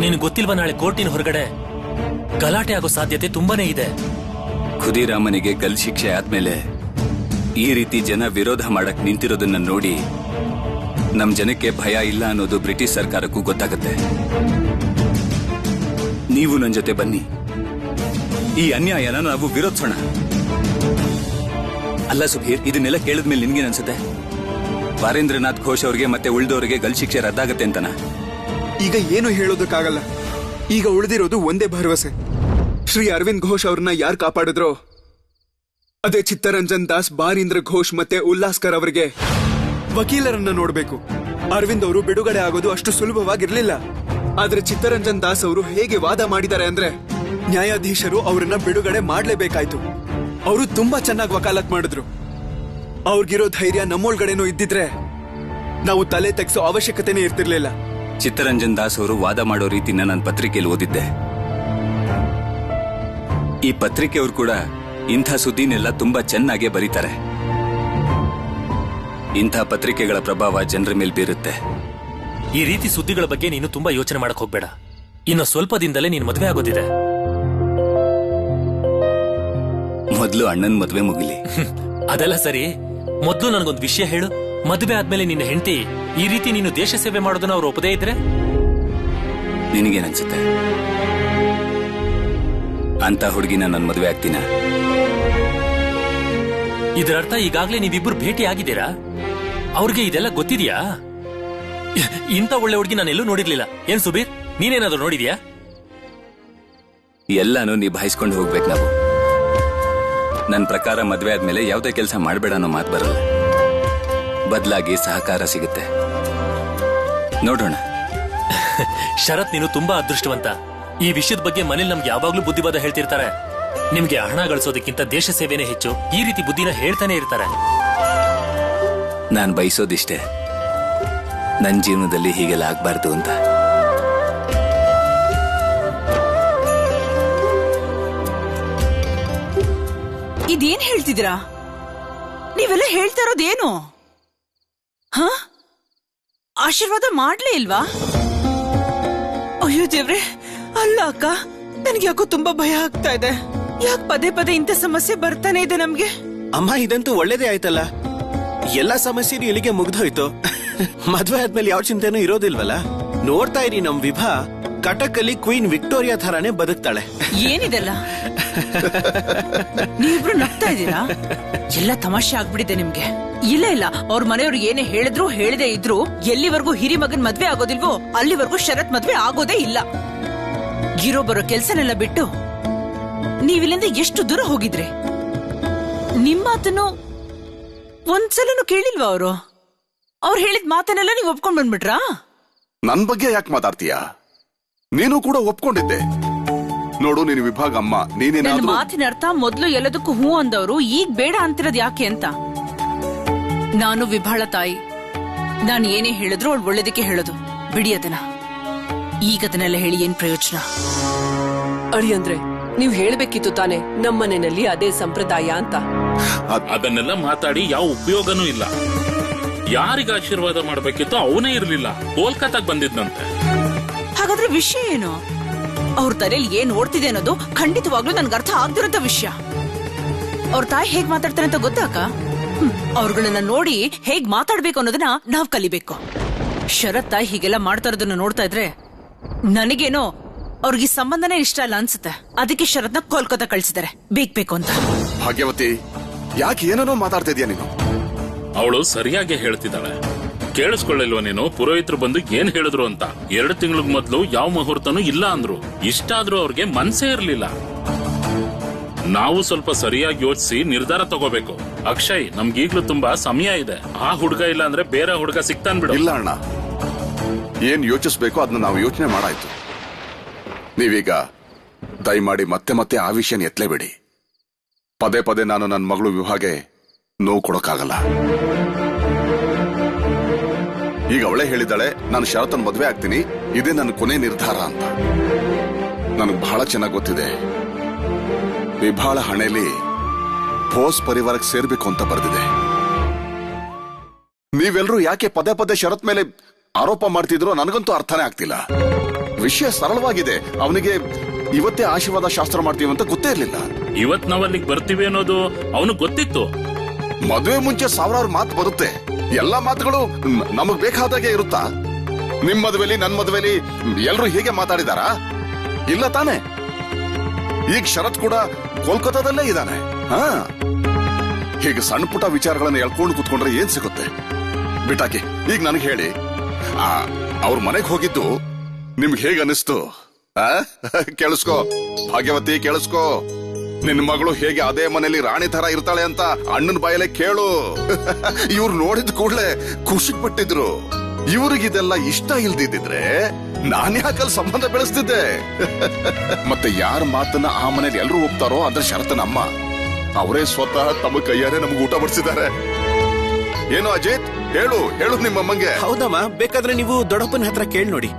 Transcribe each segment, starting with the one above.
ನೀನು ಗೊತ್ತಿಲ್ವಾ, ನಾಳೆ ಕೋರ್ಟಿನ ಹೊರಗಡೆ ಗಲಾಟೆ ಆಗೋ ಸಾಧ್ಯತೆ ತುಂಬಾನೇ ಇದೆ. ಖುದಿರಾಮನಿಗೆ ಗಲ್ ಶಿಕ್ಷೆ ಆದ್ಮೇಲೆ ಈ ರೀತಿ ಜನ ವಿರೋಧ ಮಾಡಕ್ ನಿಂತಿರೋದನ್ನ ನೋಡಿ ನಮ್ ಜನಕ್ಕೆ ಭಯ ಇಲ್ಲ ಅನ್ನೋದು ಬ್ರಿಟಿಷ್ ಸರ್ಕಾರಕ್ಕೂ ಗೊತ್ತಾಗುತ್ತೆ. ನೀವು ನನ್ನ ಜೊತೆ ಬನ್ನಿ, ಈ ಅನ್ಯಾಯನ ನಾವು ವಿರೋಧಿಸೋಣ. ಅಲ್ಲ ಸುಧೀರ್, ಇದನ್ನೆಲ್ಲ ಕೇಳಿದ್ಮೇಲೆ ನಿನ್ಗೇನ್ ಅನ್ಸುತ್ತೆ? ವಾರೇಂದ್ರನಾಥ್ ಘೋಷ್ ಅವ್ರಿಗೆ ಮತ್ತೆ ಉಳಿದವರಿಗೆ ಗಲ್ ಶಿಕ್ಷೆ ರದ್ದಾಗತ್ತೆ ಅಂತನಾ? ಈಗ ಏನು ಹೇಳೋದಕ್ಕಾಗಲ್ಲ. ಈಗ ಉಳಿದಿರೋದು ಒಂದೇ ಭರವಸೆ. ಶ್ರೀ ಅರವಿಂದ್ ಘೋಷ್ ಅವ್ರನ್ನ ಯಾರು ಕಾಪಾಡಿದ್ರೋ ಅದೇ ಚಿತ್ತರಂಜನ್ ದಾಸ್, ಬಾರೀಂದ್ರ ಘೋಷ್ ಮತ್ತೆ ಉಲ್ಲಾಸ್ಕರ್ ಅವರಿಗೆ ವಕೀಲರನ್ನ ನೋಡ್ಬೇಕು. ಅರವಿಂದ್ ಅವರು ಬಿಡುಗಡೆ ಆಗೋದು ಅಷ್ಟು ಸುಲಭವಾಗಿರ್ಲಿಲ್ಲ. ಆದ್ರೆ ಚಿತ್ತರಂಜನ್ ದಾಸ್ ಅವರು ಹೇಗೆ ವಾದ ಮಾಡಿದ್ದಾರೆ ಅಂದ್ರೆ ನ್ಯಾಯಾಧೀಶರು ಅವರನ್ನ ಬಿಡುಗಡೆ ಮಾಡ್ಲೇಬೇಕಾಯ್ತು. ಅವರು ತುಂಬಾ ಚೆನ್ನಾಗಿ ವಕಾಲತ್ ಮಾಡಿದ್ರು. ಅವ್ರಿಗಿರೋ ಧೈರ್ಯ ನಮ್ಮೊಳಗಡೆನೂ ಇದ್ದಿದ್ರೆ ನಾವು ತಲೆ ತೆಗ್ಸೋ ಅವಶ್ಯಕತೆನೇ ಇರ್ತಿರ್ಲಿಲ್ಲ. ಚಿತ್ತರಂಜನ್ ದಾಸ್ ಅವರು ವಾದ ಮಾಡೋ ರೀತಿನ ನಾನು ಪತ್ರಿಕೆಯಲ್ಲಿ ಓದಿದ್ದೆ. ಈ ಪತ್ರಿಕೆಯವರು ಕೂಡ ಇಂಥ ಸುದ್ದಿನೆಲ್ಲ ತುಂಬಾ ಚೆನ್ನಾಗೇ ಬರೀತಾರೆ. ಇಂಥ ಪತ್ರಿಕೆಗಳ ಪ್ರಭಾವ ಜನರ ಮೇಲೆ ಬೀರುತ್ತೆ. ಈ ರೀತಿ ಸುದ್ದಿಗಳ ಬಗ್ಗೆ ನೀನು ತುಂಬಾ ಯೋಚನೆ ಮಾಡಕ್ ಹೋಗ್ಬೇಡ. ಇನ್ನು ಸ್ವಲ್ಪ ದಿನದಲ್ಲೇ ನೀನ್ ಮದ್ವೆ ಆಗೋದಿದೆ. ಮೊದಲು ಅಣ್ಣನ್ ಮದ್ವೆ ಮುಗಿಲಿ. ಅದೆಲ್ಲ ಸರಿ, ಮೊದ್ಲು ನನಗೊಂದು ವಿಷಯ ಹೇಳು. ಮದುವೆ ಆದ್ಮೇಲೆ ನಿನ್ನ ಹೆಂಡತಿ ಈ ರೀತಿ ನೀನು ದೇಶ ಸೇವೆ ಮಾಡೋದನ್ನ ಅವ್ರು ಒಪ್ಪದೇ ಇದ್ರೆ ನಿನಗೇನನ್ಸುತ್ತೆ? ಅಂತ ಹುಡುಗಿನ ನನ್ನ ಮದುವೆ ಆಗ್ತೀನ? ಇದರರ್ಥ ಈಗಾಗ್ಲೇ ನೀವಿಬ್ರು ಭೇಟಿ ಆಗಿದ್ದೀರಾ? ಅವ್ರಿಗೆ ಇದೆಲ್ಲ ಗೊತ್ತಿದ್ಯಾ? ಇಂಥ ಒಳ್ಳೆ ಹುಡುಗಿ ನಾನೆಲ್ಲೂ ನೋಡಿರ್ಲಿಲ್ಲ. ಏನ್ ಸುಬೀರ್, ನೀನೇನಾದ್ರೂ ನೋಡಿದ್ಯಾ? ಎಲ್ಲಾನು ನಿಭಾಯಿಸ್ಕೊಂಡು ಹೋಗ್ಬೇಕು ನಾವು. ನನ್ನ ಪ್ರಕಾರ ಮದ್ವೆ ಆದ್ಮೇಲೆ ಯಾವುದೇ ಕೆಲಸ ಮಾಡಬೇಡ ಅನ್ನೋ ಮಾತು ಬರಲ್ಲ. ಬದಲಾಗಿ ಸಹಕಾರ ಸಿಗುತ್ತೆ. ನೋಡೋಣ. ಶರತ್, ನೀನು ತುಂಬಾ ಅದೃಷ್ಟವಂತ. ಈ ವಿಷಯದ ಬಗ್ಗೆ ಮನೇಲಿ ನಮ್ಗೆ ಯಾವಾಗ್ಲೂ ಬುದ್ಧಿವಾದ ಹೇಳ್ತಿರ್ತಾರೆ. ನಿಮ್ಗೆ ಹಣ ಗಳಿಸೋದಕ್ಕಿಂತ ದೇಶ ಸೇವೆನೇ ಹೆಚ್ಚು, ಈ ರೀತಿ ಬುದ್ಧಿನ ಹೇಳ್ತಾನೆ ಇರ್ತಾರೆ. ನಾನ್ ಬಯಸೋದಿಷ್ಟೇ, ನನ್ನ ಜೀವನದಲ್ಲಿ ಹೀಗೆಲ್ಲ ಆಗ್ಬಾರ್ದು ಅಂತ. ಇದೇನ್ ಹೇಳ್ತಿದ್ದೀರಾ? ನೀವೆಲ್ಲ ಹೇಳ್ತಾ ಇರೋದೇನು? ಹ? ಆಶೀರ್ವಾದ ಮಾಡ್ಲೇ ಇಲ್ವಾ? ಅಯ್ಯೋ ದೇವ್ರೆ, ಅಲ್ಲ ಅಕ್ಕ, ನನ್ಗೆ ಯಾಕೋ ತುಂಬಾ ಭಯ ಆಗ್ತಾ ಇದೆ. ಯಾಕೆ ಪದೇ ಪದೇ ಇಂಥ ಸಮಸ್ಯೆ ಬರ್ತಾನೆ ಇದೆ ನಮ್ಗೆ? ಅಮ್ಮ, ಇದಂತೂ ಒಳ್ಳೇದೇ ಆಯ್ತಲ್ಲ. ಎಲ್ಲಾ ಸಮಸ್ಯೆನೂ ಇಲ್ಲಿಗೆ ಮುಗ್ದೋಯ್ತು. ಮದ್ವೆ ಆದ್ಮೇಲೆ ಯಾವ ಚಿಂತೆನೂ ಇರೋದಿಲ್ವಲ್ಲ. ನೋಡ್ತಾ ಇರಿ, ನಮ್ ವಿಭಾ ಕಟಕಲ್ಲಿ ಕ್ವೀನ್ ವಿಕ್ಟೋರಿಯಾ ಥರಾನೇ ಬದುಕ್ತಾಳೆ. ಏನಿದೆಲ್ಲ? ನೀವಿಬ್ರು ನಗ್ತಾ ಇದ್ದೀರಾ? ಎಲ್ಲ ತಮಾಷೆ ಆಗ್ಬಿಟ್ಟಿದೆ ನಿಮ್ಗೆ. ಇಲ್ಲ ಇಲ್ಲ, ಅವ್ರ ಮನೆಯವ್ರು ಏನೇ ಹೇಳಿದ್ರು ಹೇಳದೇ ಇದ್ರು ಎಲ್ಲಿವರೆಗೂ ಹಿರಿ ಮಗನ್ ಮದ್ವೆ ಆಗೋದಿಲ್ವೋ ಅಲ್ಲಿವರೆಗೂ ಶರತ್ ಮದ್ವೆ ಆಗೋದೇ ಇಲ್ಲ. ಗಿರೋ ಬರೋ ಕೆಲ್ಸನೆಲ್ಲ ಬಿಟ್ಟು ನೀವಿಲ್ಲಿಂದ ಎಷ್ಟು ದೂರ ಹೋಗಿದ್ರಿ? ನಿಮ್ ಮಾತನ್ನು ಒಂದ್ಸಲನು ಕೇಳಿಲ್ವಾ ಅವರು? ಅವ್ರು ಹೇಳಿದ ಮಾತನ್ನೆಲ್ಲ ನೀವು ಒಪ್ಕೊಂಡ್ ಬಂದ್ಬಿಟ್ರಾ? ನನ್ ಬಗ್ಗೆ ಯಾಕೆ ಮಾತಾಡ್ತೀಯಾ? ನೀನು ಕೂಡ ಒಪ್ಕೊಂಡಿದ್ದೆ. ನೋಡು, ನೀನು ವಿಭಾಗ ಅಮ್ಮ, ನೀನೇನಾದ್ರೂ ಮಾತಿನ ಅರ್ಥ ಮೊದ್ಲು ಎಲ್ಲದಕ್ಕೂ ಹೂ ಅಂದವರು ಈಗ ಬೇಡ ಅಂತಿರೋದ್ ಯಾಕೆ ಅಂತ. ನಾನು ವಿಭಾಳ ತಾಯಿ, ನಾನು ಏನೇ ಹೇಳಿದ್ರು ಅವಳು ಒಳ್ಳೇದಕ್ಕೆ ಹೇಳೋದು. ಬಿಡಿ ಅದನ್ನ. ಈಗ ಅದನ್ನೆಲ್ಲ ಹೇಳಿ ಏನ್ ಪ್ರಯೋಜನ? ಅಳಿಯಂದ್ರೆ, ನೀವ್ ಹೇಳ್ಬೇಕಿತ್ತು ತಾನೆ ನಮ್ಮನೆಯಲ್ಲಿ ಅದೇ ಸಂಪ್ರದಾಯ ಅಂತ. ಅದನ್ನೆಲ್ಲ ಮಾತಾಡಿ ಯಾವ ಉಪಯೋಗನೂ ಇಲ್ಲ. ಯಾರಿಗ ಆಶೀರ್ವಾದ ಮಾಡ್ಬೇಕಿತ್ತು ಅವನೇ ಇರ್ಲಿಲ್ಲ, ಕೋಲ್ಕತ್ತಾಗ ಬಂದಿದ್ನಂತೆ. ಹಾಗಾದ್ರೆ ವಿಷಯ ಏನು? ಅವ್ರ ತಲೆಯಲ್ಲಿ ಏನ್ ಓಡ್ತಿದೆ ಅನ್ನೋದು ಖಂಡಿತವಾಗ್ಲೂ ನನ್ಗೆ ಅರ್ಥ ಆಗ್ದಿರೋಂತ ವಿಷಯ. ಅವ್ರ ತಾಯಿ ಹೇಗ್ ಮಾತಾಡ್ತಾರೆ ಅಂತ ಗೊತ್ತಾಕ? ಅವ್ರುಗಳನ್ನ ನೋಡಿ ಹೇಗ್ ಮಾತಾಡ್ಬೇಕು ಅನ್ನೋದನ್ನ ನಾವ್ ಕಲಿಬೇಕು. ಶರತ್ ತಾಯಿ ಹೀಗೆಲ್ಲ ಮಾಡ್ತಾ ಇರೋದನ್ನ ನೋಡ್ತಾ ಇದ್ರೆ ನನಗೇನೋ ಅವ್ರಿಗೆ ಸಂಬಂಧನೇ ಇಷ್ಟ ಇಲ್ಲ ಅನ್ಸುತ್ತೆ. ಅದಕ್ಕೆ ಶರತ್ನ ಕೋಲ್ಕತ್ತಾ ಕಳ್ಸಿದ್ದಾರೆ ಬೇಕು ಅಂತ. ಭಾಗ್ಯವತಿ, ಯಾಕೆ ಏನೇನೋ ಮಾತಾಡ್ತಾ ಇದೀಯ ನೀನು? ಅವಳು ಸರಿಯಾಗಿ ಹೇಳ್ತಿದ್ದಾಳೆ. ಕೇಳಿಸ್ಕೊಳ್ಳಿಲ್ವ ನೀನು? ಪುರೋಹಿತರು ಬಂದು ಏನ್ ಹೇಳಿದ್ರು ಅಂತ. 2 ತಿಂಗಳ ಮೊದ್ಲು ಯಾವ ಮುಹೂರ್ತನೂ ಇಲ್ಲ ಅಂದ್ರು. ಇಷ್ಟಾದ್ರೂ ಅವ್ರಿಗೆ ಮನ್ಸೇ ಇರ್ಲಿಲ್ಲ. ನಾವು ಸ್ವಲ್ಪ ಸರಿಯಾಗಿ ಯೋಚಿಸಿ ನಿರ್ಧಾರ ತಗೋಬೇಕು. ಅಕ್ಷಯ್, ನಮ್ಗೀಗ್ಲೂ ತುಂಬಾ ಸಮಯ ಇದೆ. ಆ ಹುಡುಗ ಇಲ್ಲ ಅಂದ್ರೆ ಬೇರೆ ಹುಡುಗ ಸಿಗ್ತಾನ್ ಬಿಡು. ಇಲ್ಲ ಅಣ್ಣ, ಏನ್ ಯೋಚಿಸ್ಬೇಕು ಅದನ್ನ ನಾವು ಯೋಚನೆ ಮಾಡಾಯ್ತು. ನೀವೀಗ ದಯಮಾಡಿ ಮತ್ತೆ ಮತ್ತೆ ಆ ವಿಷಯನ ಎತ್ತಲೇಬೇಡಿ. ಪದೇ ಪದೇ ನಾನು ನನ್ನ ಮಗಳು ವಿವಾಹಗೆ ನೋವು ಕೊಡೋಕ್ಕಾಗಲ್ಲ. ಈಗ ಅವಳೇ ಹೇಳಿದಾಳೆ, ನಾನು ಶರತನ್ ಮದ್ವೆ ಆಗ್ತೀನಿ, ಇದೇ ನನ್ನ ಕೊನೆ ನಿರ್ಧಾರ ಅಂತ. ನನಗೆ ಬಹಳ ಚೆನ್ನಾಗಿ ಗೊತ್ತಿದೆ, ವಿಭಾಳ ಹಣೆಯಲ್ಲಿ ಬೋಸ್ ಪರಿವಾರಕ್ಕೆ ಸೇರ್ಬೇಕು ಅಂತ ಬರೆದಿದೆ. ನೀವೆಲ್ಲರೂ ಯಾಕೆ ಪದೇ ಪದೇ ಶರತ್ ಮೇಲೆ ಆರೋಪ ಮಾಡ್ತಿದ್ರು ನನಗಂತೂ ಅರ್ಥನೇ ಆಗ್ತಿಲ್ಲ. ವಿಷಯ ಸರಳವಾಗಿದೆ. ಅವನಿಗೆ ಇವತ್ತೇ ಆಶೀರ್ವಾದ ಶಾಸ್ತ್ರ ಮಾಡ್ತೀವಿ ಅಂತ ಗೊತ್ತೇ ಇರ್ಲಿಲ್ಲ. ಇವತ್ ನಾವ್ ಅಲ್ಲಿಗೆ ಬರ್ತೀವಿ ಅನ್ನೋದು ಅವನು ಗೊತ್ತಿತ್ತು. ಮದುವೆ ಮುಂಚೆ ಸಾವಿರಾರು ಮಾತು ಬರುತ್ತೆ. ಎಲ್ಲಾ ಮಾತುಗಳು ನಮಗ್ ಬೇಕಾದಾಗೆ ಇರುತ್ತಾ? ನಿಮ್ ಮದುವೆಲಿ ನನ್ ಮದುವೆಲಿ ಎಲ್ರು ಹೀಗೆ ಮಾತಾಡಿದಾರಾ? ಇಲ್ಲ ತಾನೆ. ಈಗ ಶರತ್ ಕೂಡ ಕೋಲ್ಕತ್ತಾದಲ್ಲೇ ಇದ್ದಾನೆ. ಹೀಗೆ ಸಣ್ಣ ಪುಟ್ಟ ವಿಚಾರಗಳನ್ನ ಎಳ್ಕೊಂಡು ಕೂತ್ಕೊಂಡ್ರೆ ಏನ್ ಸಿಗುತ್ತೆ? ಬಿಟ್ಟಾಕಿ, ಈಗ ನನಗೆ ಹೇಳಿ, ಅವ್ರ ಮನೆಗೆ ಹೋಗಿದ್ದು ನಿಮ್ಗೆ ಹೇಗ ಅನಿಸ್ತು? ಕೇಳಿಸ್ಕೋ ಭಾಗ್ಯವತಿ, ಕೇಳಿಸ್ಕೋ. ನಿನ್ನ ಮಗಳು ಹೇಗೆ ಅದೇ ಮನೇಲಿ ರಾಣಿ ತರ ಇರ್ತಾಳೆ ಅಂತ ಅಣ್ಣನ ಬಾಯಲ್ಲೇ ಕೇಳು. ಇವ್ರು ನೋಡಿದ ಕೂಡ್ಲೆ ಖುಷಿಗ್ ಪಟ್ಟಿದ್ರು. ಇವ್ರಿಗಿದೆಲ್ಲ ಇಷ್ಟ ಇಲ್ದಿದ್ರೆ ನಾನ್ ಯಾಕಲ್ಲಿ ಸಂಬಂಧ ಬೆಳೆಸ್ತಿದ್ದೆ? ಮತ್ತೆ ಯಾರ ಮಾತನ್ನ ಆ ಮನೇಲಿ ಎಲ್ರು ಒಪ್ತಾರೋ ಅಂದ್ರೆ ಶರತ್ನ ಅಮ್ಮ. ಅವರೇ ಸ್ವತಃ ತಮ್ಮ ಕೈಯಾರೆ ನಮ್ಗೆ ಊಟ ಬಡಿಸಿದ್ದಾರೆ. ಏನು ಅಜಿತ್, ಹೇಳು ಹೇಳು ನಿಮ್ಮಮ್ಮಂಗೆ. ಹೌದಮ್ಮ, ಬೇಕಾದ್ರೆ ನೀವು ದೊಡ್ಡಪ್ಪನ ಹತ್ರ ಕೇಳಿ ನೋಡಿ.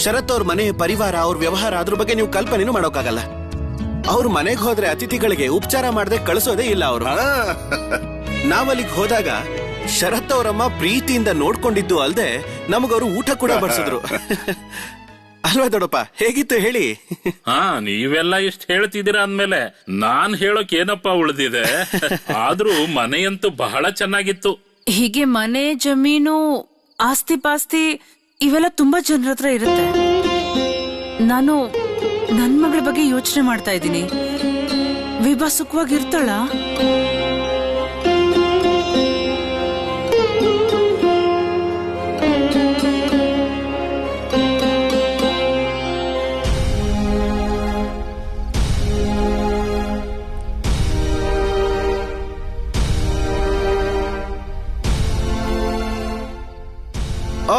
ಶರತ್ ಅವ್ರ ಮನೆ, ಪರಿವಾರ, ಅವ್ರ ವ್ಯವಹಾರ, ಅದ್ರ ಬಗ್ಗೆ ನೀವು ಕಲ್ಪನೆನೂ ಮಾಡೋಕ್ಕಾಗಲ್ಲ. ಅವ್ರ ಮನೆಗೆ ಹೋದ್ರೆ ಅತಿಥಿಗಳಿಗೆ ಉಪಚಾರ ಮಾಡದೆ ಕಳಿಸೋದೇ ಇಲ್ಲ ಅವರು. ನಾವಲ್ಲಿಗೆ ಹೋದಾಗ ಶರತ್ ಅವರಮ್ಮ ಪ್ರೀತಿಯಿಂದ ನೋಡ್ಕೊಂಡಿದ್ದು ಅಲ್ದೆ ನಮಗವರು ಊಟ ಕೂಡ ಬಡಿಸಿದ್ರು. ಅಲ್ವಾ ದೊಡ್ಡಪ್ಪ? ಹೇಗಿತ್ತು ಹೇಳಿ? ನೀವೆಲ್ಲ ಇಷ್ಟ ಹೇಳ್ತಿದ್ದೀರಾ ಅಂದ್ಮೇಲೆ ನಾನ್ ಹೇಳೋಕ್ ಏನಪ್ಪ ಉಳಿದಿದೆ? ಆದ್ರೂ ಮನೆಯಂತೂ ಬಹಳ ಚೆನ್ನಾಗಿತ್ತು. ಹೀಗೆ ಮನೆ, ಜಮೀನು, ಆಸ್ತಿ ಪಾಸ್ತಿ ಇವೆಲ್ಲ ತುಂಬಾ ಜನರ ಹತ್ರ ಇರುತ್ತೆ. ನಾನು ನನ್ ಮಗಳ ಬಗ್ಗೆ ಯೋಚನೆ ಮಾಡ್ತಾ ಇದ್ದೀನಿ. ವಿಭಾ ಸುಖವಾಗಿರ್ತಾಳ?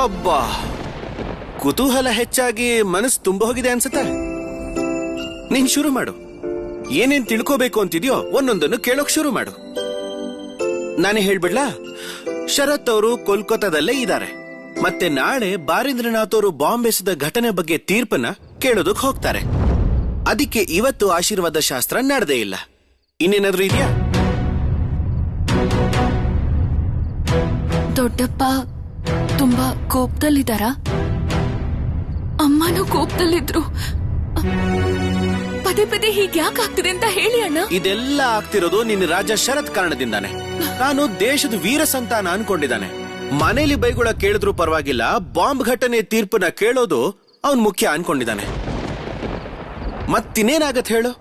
ಅಬ್ಬಾ, ಕುತೂಹಲ ಹೆಚ್ಚಾಗಿ ಮನಸ್ಸು ತುಂಬ ಹೋಗಿದೆ ಅನ್ಸುತ್ತೆ. ನೀನ್ ಶುರು ಮಾಡು. ಏನೇನ್ ತಿಳ್ಕೋಬೇಕು ಅಂತಿದ್ಯೋ ಒಂದೊಂದನ್ನು ಕೇಳೋಕ್ ಶುರು ಮಾಡು. ನಾನೇ ಹೇಳ್ಬಿಡ್ಲಾ? ಶರತ್ ಅವರು ಕೋಲ್ಕತ್ತಾದಲ್ಲೇ ಇದ್ದಾರೆ. ಮತ್ತೆ ನಾಳೆ ಬಾರೀಂದ್ರನಾಥ್ ಅವರು ಬಾಂಬ್ ಎಸೆದ ಘಟನೆ ಬಗ್ಗೆ ತೀರ್ಪನ್ನ ಕೇಳೋದಕ್ ಹೋಗ್ತಾರೆ. ಅದಕ್ಕೆ ಇವತ್ತು ಆಶೀರ್ವಾದ ಶಾಸ್ತ್ರ ನಡೆದೇ ಇಲ್ಲ. ಇನ್ನೇನಾದ್ರೂ ಇದೆಯಾ? ದೊಡ್ಡಪ್ಪ ತುಂಬಾ ಕೋಪದಲ್ಲಿದ್ದಾರಾ? ಅಮ್ಮನೂ ಕೋಪದಲ್ಲಿದ್ರು. ಪದೇ ಪದೇ ಹೀಗೆ ಯಾಕೆ ಆಗ್ತಿದೆ ಅಂತ ಹೇಳಿ ಅಣ್ಣ. ಇದೆಲ್ಲ ಆಗ್ತಿರೋದು ನಿನ್ನ ರಾಜ ಶರತ್ ಕಾರಣದಿಂದಾನೆ. ನಾನು ದೇಶದ ವೀರ ಸಂತಾನ ಅನ್ಕೊಂಡಿದ್ದಾನೆ. ಮನೇಲಿ ಬೈಗುಳ ಕೇಳಿದ್ರು ಪರವಾಗಿಲ್ಲ, ಬಾಂಬ್ ಘಟನೆ ತೀರ್ಪನ್ನ ಕೇಳೋದು ಅವನ್ ಮುಖ್ಯ ಅನ್ಕೊಂಡಿದ್ದಾನೆ. ಮತ್ತಿನ್ನೇನಾಗತ್ ಹೇಳು?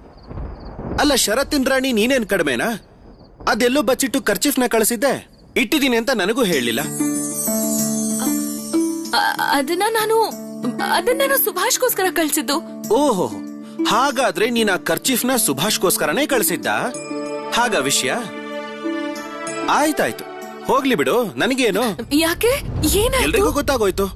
ಅಲ್ಲ, ಶರತ್ತಿನ ರಾಣಿ ನೀನೇನ್ ಕಡಿಮೆನಾ? ಅದೆಲ್ಲೋ ಬಚ್ಚಿಟ್ಟು ಕರ್ಚಿಫ್ನ ಕಳಿಸಿದ್ದೆ, ಇಟ್ಟಿದ್ದೀನಿ ಅಂತ ನನಗೂ ಹೇಳಲಿಲ್ಲ. ಅದನ್ನ ಸುಭಾಷ್ಗೋಸ್ಕರ ಕಳ್ಸಿದ್ದು. ಓಹೋ, ಹಾಗಾದ್ರೆ ನೀನ್ ಆ ಕರ್ಚಿಫ್ನ ಸುಭಾಷ್ಗೋಸ್ಕರನೇ ಕಳಿಸಿದ್ದ? ಹಾಗ ವಿಷಯ? ಆಯ್ತಾಯ್ತು, ಹೋಗ್ಲಿ ಬಿಡು, ನನಗೇನು. ಯಾಕೆ? ಏನಾಯ್ತು? ಎಲ್ರಿಗೂ ಗೊತ್ತಾಗೋಯ್ತು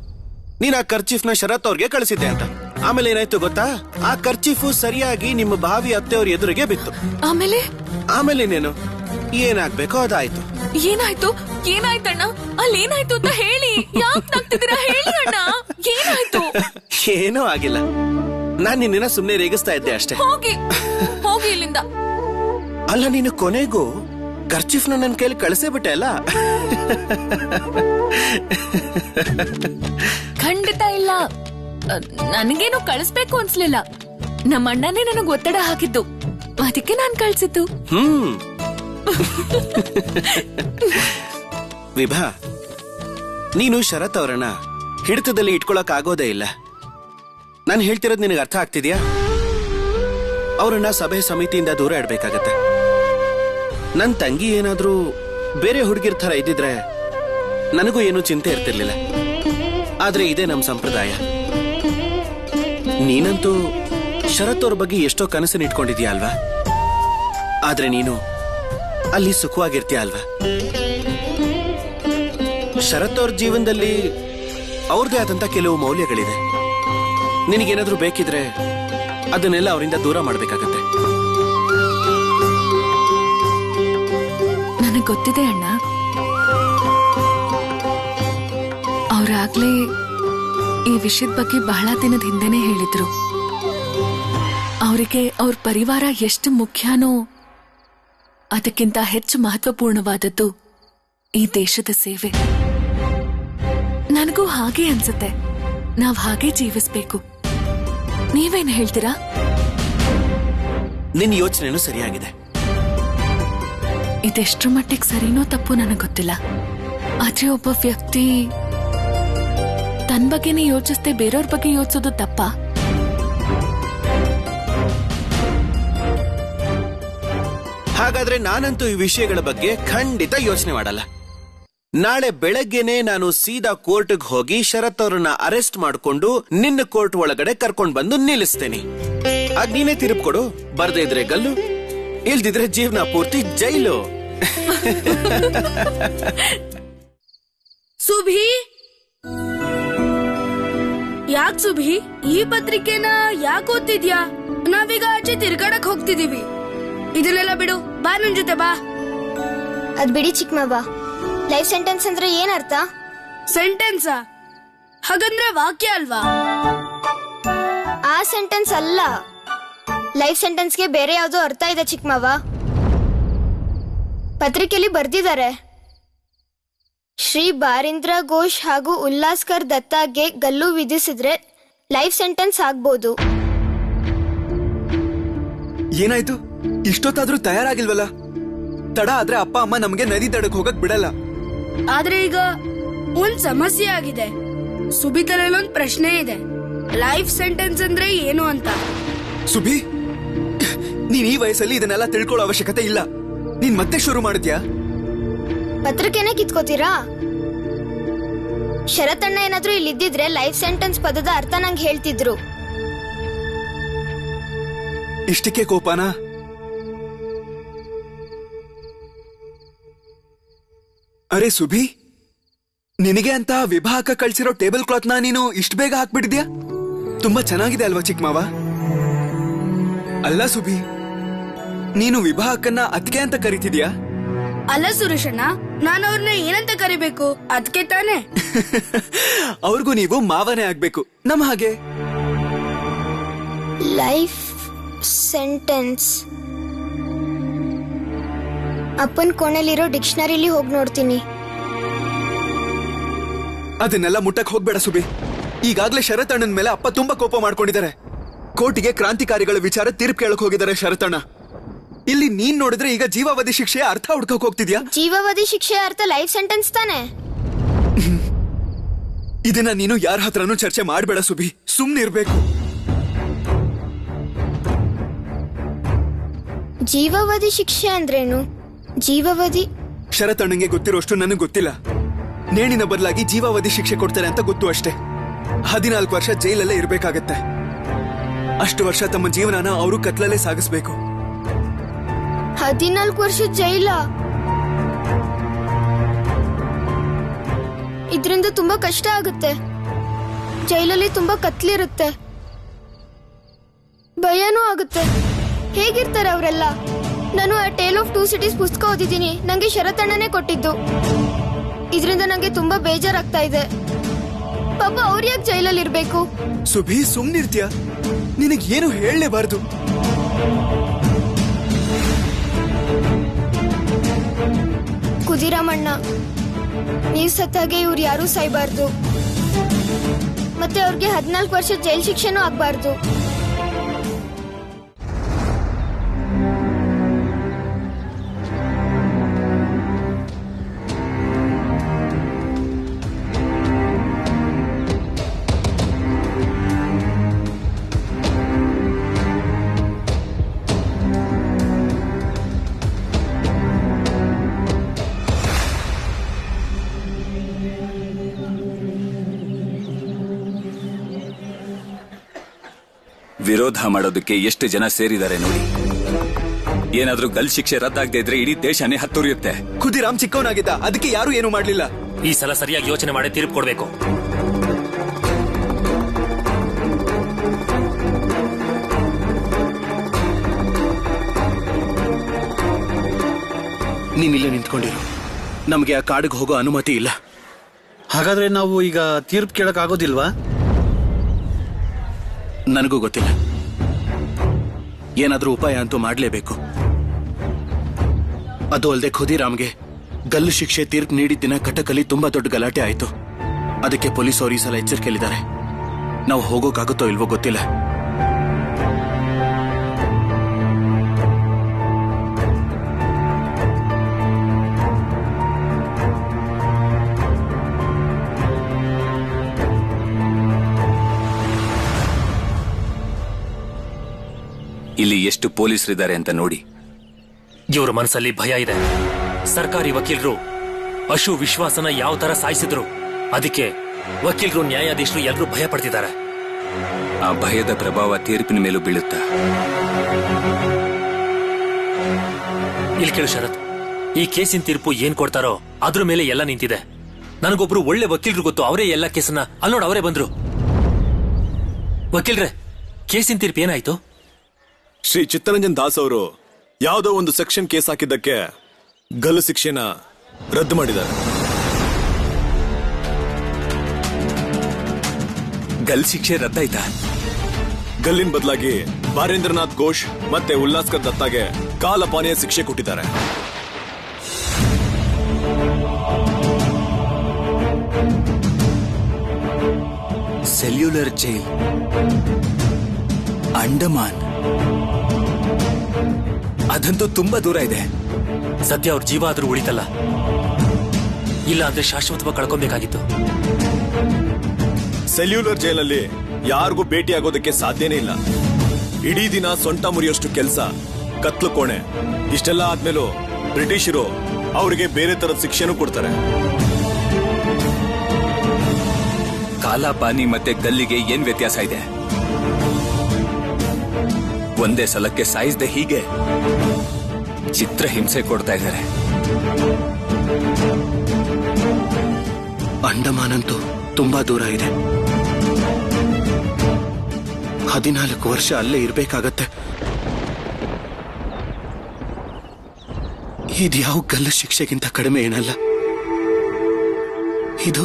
ನೀನ್ ಆ ಕರ್ಚಿಫ್ನ ಶರತ್ ಅವ್ರಿಗೆ ಕಳಿಸಿದ್ದೆ ಅಂತ. ಆಮೇಲೆ ಏನಾಯ್ತು ಗೊತ್ತಾ? ಆ ಕರ್ಚಿಫು ಸರಿಯಾಗಿ ನಿಮ್ಮ ಭಾವಿ ಅತ್ತೆಯವ್ರ ಎದುರಿಗೆ ಬಿತ್ತು. ಆಮೇಲೆ ಇನ್ನೇನು, ಏನಾಗ್ಬೇಕೋ ಅದಾಯ್ತು. ಏನಾಯ್ತು? ಏನಾಯ್ತಣ್ಣ? ಅಲ್ಲಿ ಏನಾಯ್ತು ಅಂತ ಹೇಳಿ. ಯಾಕೆ ನಗ್ತಿದ್ದೀರಾ? ಹೇಳಿ ಅಣ್ಣ, ಏನಾಯ್ತು? ಏನೂ ಆಗಿಲ್ಲ, ನಾನ್ ನಿನ್ನ ಸುಮ್ನೆ ರೇಗಿಸ್ತಾ ಇದ್ದೆ ಅಷ್ಟೇ. ಹೋಗಿ ಹೋಗಿ ಇಲ್ಲಿಂದ. ಅಲ್ಲ, ನೀನು ಕೊನೆಗೂ ಕರ್ಚಿಫ್ನ ನನ್ನ ಕೈಲಿ ಕಳಿಸೇ ಬಿಟ್ಟೆ ಅಲ್ಲ? ಖಂಡಿತ ಇಲ್ಲ, ನನಗೇನು ಕಳಿಸ್ಬೇಕು ಅನ್ಸ್ಲಿಲ್ಲ. ನಮ್ಮ ಅಣ್ಣನೇ ನನಗ್ ಒತ್ತಡ ಹಾಕಿದ್ದು, ಅದಕ್ಕೆ ನಾನ್ ಕಳ್ಸಿದ್ದು. ವಿಭಾ, ನೀನು ಶರತ್ ಅವರನ್ನ ಹಿಡಿತದಲ್ಲಿ ಇಟ್ಕೊಳಕ್ ಆಗೋದೇ ಇಲ್ಲ. ನಾನು ಹೇಳ್ತಿರೋದು ನಿನಗೆ ಅರ್ಥ ಆಗ್ತಿದ್ಯಾ? ಅವರನ್ನ ಸಭೆ ಸಮಿತಿಯಿಂದ ದೂರ ಇಡ್ಬೇಕಾಗತ್ತೆ. ನನ್ ತಂಗಿ ಏನಾದ್ರೂ ಬೇರೆ ಹುಡುಗಿರ್ ಥರ ಇದ್ದಿದ್ರೆ ನನಗೂ ಏನೂ ಚಿಂತೆ ಇರ್ತಿರ್ಲಿಲ್ಲ. ಆದ್ರೆ ಇದೇ ನಮ್ ಸಂಪ್ರದಾಯ. ನೀನಂತೂ ಶರತ್ ಅವ್ರ ಬಗ್ಗೆ ಎಷ್ಟೋ ಕನಸನ್ನ ಇಟ್ಕೊಂಡಿದ್ಯಾ ಅಲ್ವಾ? ಆದ್ರೆ ನೀನು ಅಲ್ಲಿ ಸುಖವಾಗಿರ್ತೀಯ ಅಲ್ವಾ? ಶರತ್ ಅವ್ರ ಜೀವನದಲ್ಲಿ ಅವ್ರದೇ ಆದಂತ ಕೆಲವು ಮೌಲ್ಯಗಳಿದೆ. ನಿನಗೇನಾದ್ರೂ ಬೇಕಿದ್ರೆ ಅದನ್ನೆಲ್ಲ ಅವರಿಂದ ದೂರ ಮಾಡ್ಬೇಕಾಗತ್ತೆ. ನನಗ್ ಗೊತ್ತಿದೆ ಅಣ್ಣ. ಅವ್ರಾಗ್ಲೇ ಈ ವಿಷಯದ ಬಗ್ಗೆ ಬಹಳ ದಿನದ ಹಿಂದೆನೆ ಹೇಳಿದ್ರು. ಅವರಿಗೆ ಅವ್ರ ಪರಿವಾರ ಎಷ್ಟು ಮುಖ್ಯನೋ ಅದಕ್ಕಿಂತ ಹೆಚ್ಚು ಮಹತ್ವಪೂರ್ಣವಾದದ್ದು ಈ ದೇಶದ ಸೇವೆ. ನನಗೂ ಹಾಗೆ ಅನ್ಸುತ್ತೆ. ನಾವ್ ಹಾಗೆ ಜೀವಿಸ್ಬೇಕು. ನೀವೇನ್ ಹೇಳ್ತೀರಾ? ನಿನ್ ಯೋಚನೆನೂ ಸರಿಯಾಗಿದೆ. ಇದೆಷ್ಟ್ರ ಮಟ್ಟಿಗೆ ಸರಿನೋ ತಪ್ಪು ನನಗೆ ಗೊತ್ತಿಲ್ಲ. ಆದ್ರೆ ಒಬ್ಬ ವ್ಯಕ್ತಿ ತನ್ ಬಗ್ಗೆನೇ ಯೋಚಿಸದೆ ಬೇರೆಯವ್ರ ಬಗ್ಗೆ ಯೋಚಿಸೋದು ತಪ್ಪ? ಹಾಗಾದ್ರೆ ನಾನಂತೂ ಈ ವಿಷಯಗಳ ಬಗ್ಗೆ ಖಂಡಿತ ಯೋಚನೆ ಮಾಡಲ್ಲ. ನಾಳೆ ಬೆಳಗ್ಗೆನೆ ನಾನು ಸೀದಾ ಕೋರ್ಟ್ಗೆ ಹೋಗಿ ಶರತ್ ಅವರನ್ನ ಅರೆಸ್ಟ್ ಮಾಡಿಕೊಂಡು ನಿನ್ನ ಕೋರ್ಟ್ ಒಳಗಡೆ ಕರ್ಕೊಂಡ್ ಬಂದು ನಿಲ್ಲಿಸ್ತೇನೆ. ಅದ್ ನೀನೇ ತಿರುಪ್ಕೊಡು. ಬರ್ದೇ ಇದ್ರೆ ಗಲ್ಲು, ಇಲ್ದಿದ್ರೆ ಜೀವನ ಪೂರ್ತಿ ಜೈಲು. ಸುಭಿ, ಯಾಕ್ ಸುಭಿ ಈ ಪತ್ರಿಕೆನ ಯಾಕೆ ಓದ್ತಿದ್ಯಾ? ನಾವೀಗ ಆಚೆ ತಿರ್ಗಾಡಕ್ ಹೋಗ್ತಿದೀವಿ. ಇದನ್ನೆಲ್ಲ ಬಿಡು, ಬಾ ನನ್ ಜೊತೆ ಬಾ. ಅದ್ ಬಿಡಿ ಚಿಕ್ಕಮ್ಮವ್ವ, ಲೈಫ್ ಸೆಂಟೆನ್ಸ್ ಅಂದ್ರೆ ಏನರ್ಥ? ಸೆಂಟೆನ್ಸ್ ಹಾಗಂದ್ರೆ ವಾಕ್ಯ ಅಲ್ವಾ? ಆ ಸೆಂಟೆನ್ಸ್ ಅಲ್ಲ, ಲೈಫ್ ಸೆಂಟೆನ್ಸ್ಗೆ ಬೇರೆ ಯಾವ್ದೋ ಅರ್ಥ ಇದೆ ಚಿಕ್ಕಮ್ಮವ್ವ. ಪತ್ರಿಕೆಯಲ್ಲಿ ಬರ್ದಿದ್ದಾರೆ, ಶ್ರೀ ಬಾರೀಂದ್ರ ಘೋಷ್ ಹಾಗೂ ಉಲ್ಲಾಸ್ಕರ್ ದತ್ತಾಗೆ ಗಲ್ಲು ವಿಧಿಸಿದ್ರೆ ಲೈಫ್ ಸೆಂಟೆನ್ಸ್ ಆಗ್ಬೋದು. ಏನಾಯ್ತು? ಇಷ್ಟೊತ್ತಾದ್ರೂ ತಯಾರಾಗಿಲ್ವಲ್ಲ? ತಡ ಆದ್ರೆ ಅಪ್ಪ ಅಮ್ಮ ನಮ್ಗೆ ನದಿ ದಡಕ್ ಹೋಗಕ್ ಬಿಡಲ್ಲ. ಆದ್ರೆ ಈಗ ಒಂದ್ ಸಮಸ್ಯೆ ಆಗಿದೆ. ಸುಬಿತರಲ್ಲೊಂದ್ ಪ್ರಶ್ನೆ ಇದೆ, ಲೈಫ್ ಸೆಂಟೆನ್ಸ್ ಅಂದ್ರೆ ಏನು ಅಂತ. ಸುಬಿ, ನೀನ್ ಈ ವಯಸ್ಸಲ್ಲಿ ಇದನ್ನೆಲ್ಲ ತಿಳ್ಕೊಳ್ಳೋ ಅವಶ್ಯಕತೆ ಇಲ್ಲ. ನೀನ್ ಮತ್ತೆ ಶುರು ಮಾಡಿದ್ಯಾ? ಪತ್ರಿಕೆನೆ ಕಿತ್ಕೋತೀರಾ? ಶರತಣ್ಣ ಏನಾದ್ರೂ ಇಲ್ಲಿದ್ದಿದ್ರೆ ಲೈಫ್ ಸೆಂಟೆನ್ಸ್ ಪದದ ಅರ್ಥ ನಂಗೆ ಹೇಳ್ತಿದ್ರು. ಇಷ್ಟಕ್ಕೆ ಕೋಪನಾ? ಅರೆ ಸುಬಿ, ನಿನಗೆ ಅಂತ ವಿವಾಹಕ್ಕೆ ಕಳ್ಸಿರೋ ಟೇಬಲ್ ಕ್ಲಾತ್ ನೀನು ಇಷ್ಟ ಬೇಗ ಹಾಕ್ಬಿಟ್ಟಿದ್ಯಾ? ತುಂಬಾ ಚೆನ್ನಾಗಿದೆ ಅಲ್ವಾ ಚಿಕ್ಕಮಾವ? ಅಲ್ಲ ಸುಬಿ, ನೀನು ವಿವಾಹಕ್ಕನ್ನ ಅದ್ಕೆ ಅಂತ ಕರಿತಿದ್ಯಾ? ಅಲ್ಲ ಸುರೇಶಣ್ಣ, ನಾನು ಅವ್ರನ್ನ ಏನಂತ ಕರಿಬೇಕು? ಅದಕ್ಕೆ ತಾನೆ. ಅವ್ರಿಗೂ ನೀವು ಮಾವನೇ ಆಗ್ಬೇಕು, ನಮ್ಮ ಹಾಗೆ. ಲೈಫ್ ಸೆಂಟೆನ್ಸ್ ಅಪ್ಪನ್ ಕೋಣೆಲಿರೋ ಡಿಕ್ಷನರಿಲಿ ಹೋಗಿ ನೋಡ್ತೀನಿ. ಅದನ್ನೆಲ್ಲ ಮುಟ್ಟಕ್ ಹೋಗ್ಬೇಡ ಸುಬಿ. ಈಗಾಗ್ಲೇ ಶರತಣ್ಣನ ಮೇಲೆ ಅಪ್ಪ ತುಂಬಾ ಕೋಪ ಮಾಡ್ಕೊಂಡಿದ್ದಾರೆ. ಕೋರ್ಟಿಗೆ ಕ್ರಾಂತಿಕಾರಿಗಳ ವಿಚಾರ ತೀರ್ಪು ಕೇಳಕ್ ಹೋಗಿದ್ದಾರೆ ಶರತಣ್ಣ. ಇಲ್ಲಿ ನೀನ್ ನೋಡಿದ್ರೆ ಈಗ ಜೀವಾವಧಿ ಶಿಕ್ಷೆ ಅರ್ಥ ಹುಡ್ಕಕ್ ಹೋಗ್ತಿದ್ಯಾ? ಜೀವಾವಧಿ ಶಿಕ್ಷೆ ಅರ್ಥ ಲೈಫ್ ಸೆಂಟೆನ್ಸ್ ತಾನೆ. ಇದನ್ನ ನೀನು ಯಾರ ಹತ್ರನೂ ಚರ್ಚೆ ಮಾಡ್ಬೇಡ ಸುಬಿ, ಸುಮ್ನಿರ್ಬೇಕು. ಜೀವಾವಧಿ ಶಿಕ್ಷೆ ಅಂದ್ರೇನು? ಜೀವಾವಧಿ ಶರತಣ್ಣಂಗೆ ಗೊತ್ತಿರೋಷ್ಟು ನನಗೆ ಗೊತ್ತಿಲ್ಲ. ನೇಣಿನ ಬದಲಾಗಿ ಜೀವಾವಧಿ ಶಿಕ್ಷೆ ಕೊಡ್ತಾರೆ ಅಂತ ಗೊತ್ತು ಅಷ್ಟೇ. 14 ವರ್ಷ ಜೈಲಲ್ಲೇ ಇರ್ಬೇಕಾಗತ್ತೆ. ಅಷ್ಟು ವರ್ಷ ತಮ್ಮ ಜೀವನನ ಅವರು ಕತ್ಲಲ್ಲೇ ಸಾಗಿಸ್ಬೇಕು. 14 ವರ್ಷ ಜೈಲ? ಇದ್ರಿಂದ ತುಂಬಾ ಕಷ್ಟ ಆಗುತ್ತೆ. ಜೈಲಲ್ಲಿ ತುಂಬಾ ಕತ್ಲಿರುತ್ತೆ, ಭಯನೂ ಆಗುತ್ತೆ. ಹೇಗಿರ್ತಾರೆ ಅವರೆಲ್ಲ? ನಾನು ಆ ಟೇಲ್ ಆಫ್ 2 ಸಿಟೀಸ್ ಪುಸ್ತಕ ಓದಿದ್ದೀನಿ, ನಂಗೆ ಶರತಣ್ಣನೇ ಕೊಟ್ಟಿದ್ದು. ಇದರಿಂದ ನಂಗೆ ತುಂಬಾ ಬೇಜಾರಾಗ್ತಾ ಇದೆ. ಪಾಪ ಅವ್ರು ಯಾಕೆ ಜೈಲಲ್ಲಿ ಇರ್ಬೇಕು? ಸುಬಿ, ಸುಮ್ನಿರ್ತೀಯ? ನಿನಗ್ ಏನು ಹೇಳಲೇಬಾರ್ದು. ಕುದಿರಾಮಣ್ಣ, ನೀವ್ ಸತ್ತಾಗೆ ಇವ್ರು ಯಾರೂ ಸಾಯ್ಬಾರ್ದು. ಮತ್ತೆ ಅವ್ರಿಗೆ 14 ವರ್ಷ ಜೈಲ್ ಶಿಕ್ಷೆನೂ ಆಗ್ಬಾರ್ದು. ವಿರೋಧ ಮಾಡೋದಕ್ಕೆ ಎಷ್ಟು ಜನ ಸೇರಿದ್ದಾರೆ ನೋಡಿ. ಏನಾದ್ರೂ ಗಲ್ ಶಿಕ್ಷೆ ರದ್ದಾಗದೆ ಇದ್ರೆ ಇಡೀ ದೇಶನೇ ಹತ್ತುರಿಯುತ್ತೆ. ಖುದಿರಾಮ್ ಚಿಕ್ಕವನಾಗಿದ್ದ, ಅದಕ್ಕೆ ಯಾರು ಏನು ಮಾಡ್ಲಿಲ್ಲ. ಈ ಸಲ ಸರಿಯಾಗಿ ಯೋಚನೆ ಮಾಡಿ ತೀರ್ಪು ಕೊಡ್ಬೇಕು. ನೀನಿಲ್ಲೇ ನಿಂತ್ಕೊಂಡಿರು. ನಮ್ಗೆ ಆ ಕಾಡಿಗೆ ಹೋಗೋ ಅನುಮತಿ ಇಲ್ಲ. ಹಾಗಾದ್ರೆ ನಾವು ಈಗ ತೀರ್ಪು ಕೇಳಕ್ ಆಗೋದಿಲ್ವಾ? ನನಗೂ ಗೊತ್ತಿಲ್ಲ. ಏನಾದ್ರೂ ಉಪಾಯ ಅಂತೂ ಮಾಡ್ಲೇಬೇಕು. ಅದು ಅಲ್ಲದೆ ಖುದಿರಾಮ್ಗೆ ಗಲ್ಲು ಶಿಕ್ಷೆ ತೀರ್ಪು ನೀಡಿದ ದಿನ ಕಟಕಲ್ಲಿ ತುಂಬಾ ದೊಡ್ಡ ಗಲಾಟೆ ಆಯ್ತು. ಅದಕ್ಕೆ ಪೊಲೀಸ್ ಅವರು ಈ ಸಲ ಎಚ್ಚರಿಕೆಯಲ್ಲಿದ್ದಾರೆ. ನಾವು ಹೋಗೋಕ್ಕಾಗುತ್ತೋ ಇಲ್ವೋ ಗೊತ್ತಿಲ್ಲ. ಇಲ್ಲಿ ಎಷ್ಟು ಪೊಲೀಸರಿದ್ದಾರೆ ಅಂತ ನೋಡಿ. ಇವ್ರ ಮನಸ್ಸಲ್ಲಿ ಭಯ ಇದೆ. ಸರ್ಕಾರಿ ವಕೀಲರು ಅಶು ವಿಶ್ವಾಸನ ಯಾವ ತರ ಸಾಯಿಸಿದ್ರು, ಅದಕ್ಕೆ ವಕೀಲರು ನ್ಯಾಯಾಧೀಶರು ಎಲ್ಲರೂ ಭಯ ಪಡ್ತಿದ್ದಾರೆ. ಆ ಭಯದ ಪ್ರಭಾವ ತೀರ್ಪಿನ ಮೇಲೂ ಬೀಳುತ್ತಾ. ಇಲ್ಲಿ ಕೇಳು ಶರತ್, ಈ ಕೇಸಿನ ತೀರ್ಪು ಏನ್ ಕೊಡ್ತಾರೋ ಅದ್ರ ಮೇಲೆ ಎಲ್ಲ ನಿಂತಿದೆ. ನನಗೊಬ್ರು ಒಳ್ಳೆ ವಕೀಲರು ಗೊತ್ತು, ಅವರೇ ಎಲ್ಲ ಕೇಸನ್ನ ಅಲ್ಲೋಡ್ ಅವರೇ ಬಂದ್ರು. ವಕೀಲ್ರೆ, ಕೇಸಿನ ತೀರ್ಪು ಏನಾಯ್ತು? ಶ್ರೀ ಚಿತ್ತರಂಜನ್ ದಾಸ್ ಅವರು ಯಾವುದೋ ಒಂದು ಸೆಕ್ಷನ್ ಕೇಸ್ ಹಾಕಿದ್ದಕ್ಕೆ ಗಲ್ಲು ಶಿಕ್ಷೆನ ರದ್ದು ಮಾಡಿದ್ದಾರೆ. ಗಲ್ ಶಿಕ್ಷೆ ರದ್ದಾಯ್ತಾ? ಗಲ್ಲಿನ ಬದಲಾಗಿ ಬಾರೇಂದ್ರನಾಥ್ ಘೋಷ್ ಮತ್ತೆ ಉಲ್ಲಾಸ್ಕರ್ ದತ್ತಾಗೆ ಕಾಲಪಾನಿಯ ಶಿಕ್ಷೆ ಕೊಟ್ಟಿದ್ದಾರೆ. ಸೆಲ್ಯುಲರ್ ಜೈಲ್, ಅಂಡಮಾನ್, ಅದಂತೂ ತುಂಬಾ ದೂರ ಇದೆ. ಸದ್ಯ ಅವ್ರ ಜೀವ ಆದ್ರೂ ಉಳಿತಲ್ಲ, ಇಲ್ಲ ಅಂದ್ರೆ ಶಾಶ್ವತವಾಗಿ ಕಳ್ಕೊಬೇಕಾಗಿತ್ತು. ಸೆಲ್ಯುಲರ್ ಜೈಲಲ್ಲಿ ಯಾರಿಗೂ ಭೇಟಿ ಆಗೋದಕ್ಕೆ ಸಾಧ್ಯನೇ ಇಲ್ಲ. ಇಡೀ ದಿನ ಸೊಂಟ ಮುರಿಯೋಷ್ಟು ಕೆಲಸ, ಕತ್ಲು ಕೋಣೆ. ಇಷ್ಟೆಲ್ಲ ಆದ್ಮೇಲೂ ಬ್ರಿಟಿಷರು ಅವರಿಗೆ ಬೇರೆ ತರದ ಶಿಕ್ಷೆನೂ ಕೊಡ್ತಾರೆ. ಕಾಲಾಪಾನಿ ಮತ್ತೆ ಗಲ್ಲಿಗೆ ಏನ್ ವ್ಯತ್ಯಾಸ ಇದೆ? ಒಂದೇ ಸಲಕ್ಕೆ ಸಾಯಿಸದೆ ಹೀಗೆ ಚಿತ್ರ ಹಿಂಸೆ ಕೊಡ್ತಾ ಇದ್ದಾರೆ. ಅಂಡಮಾನ್ ಅಂತೂ ತುಂಬಾ ದೂರ ಇದೆ. 14 ವರ್ಷ ಅಲ್ಲೇ ಇರ್ಬೇಕಾಗತ್ತೆ. ಇದ್ಯಾವ ಗಲ್ಲು ಶಿಕ್ಷೆಗಿಂತ ಕಡಿಮೆ ಏನಲ್ಲ. ಇದು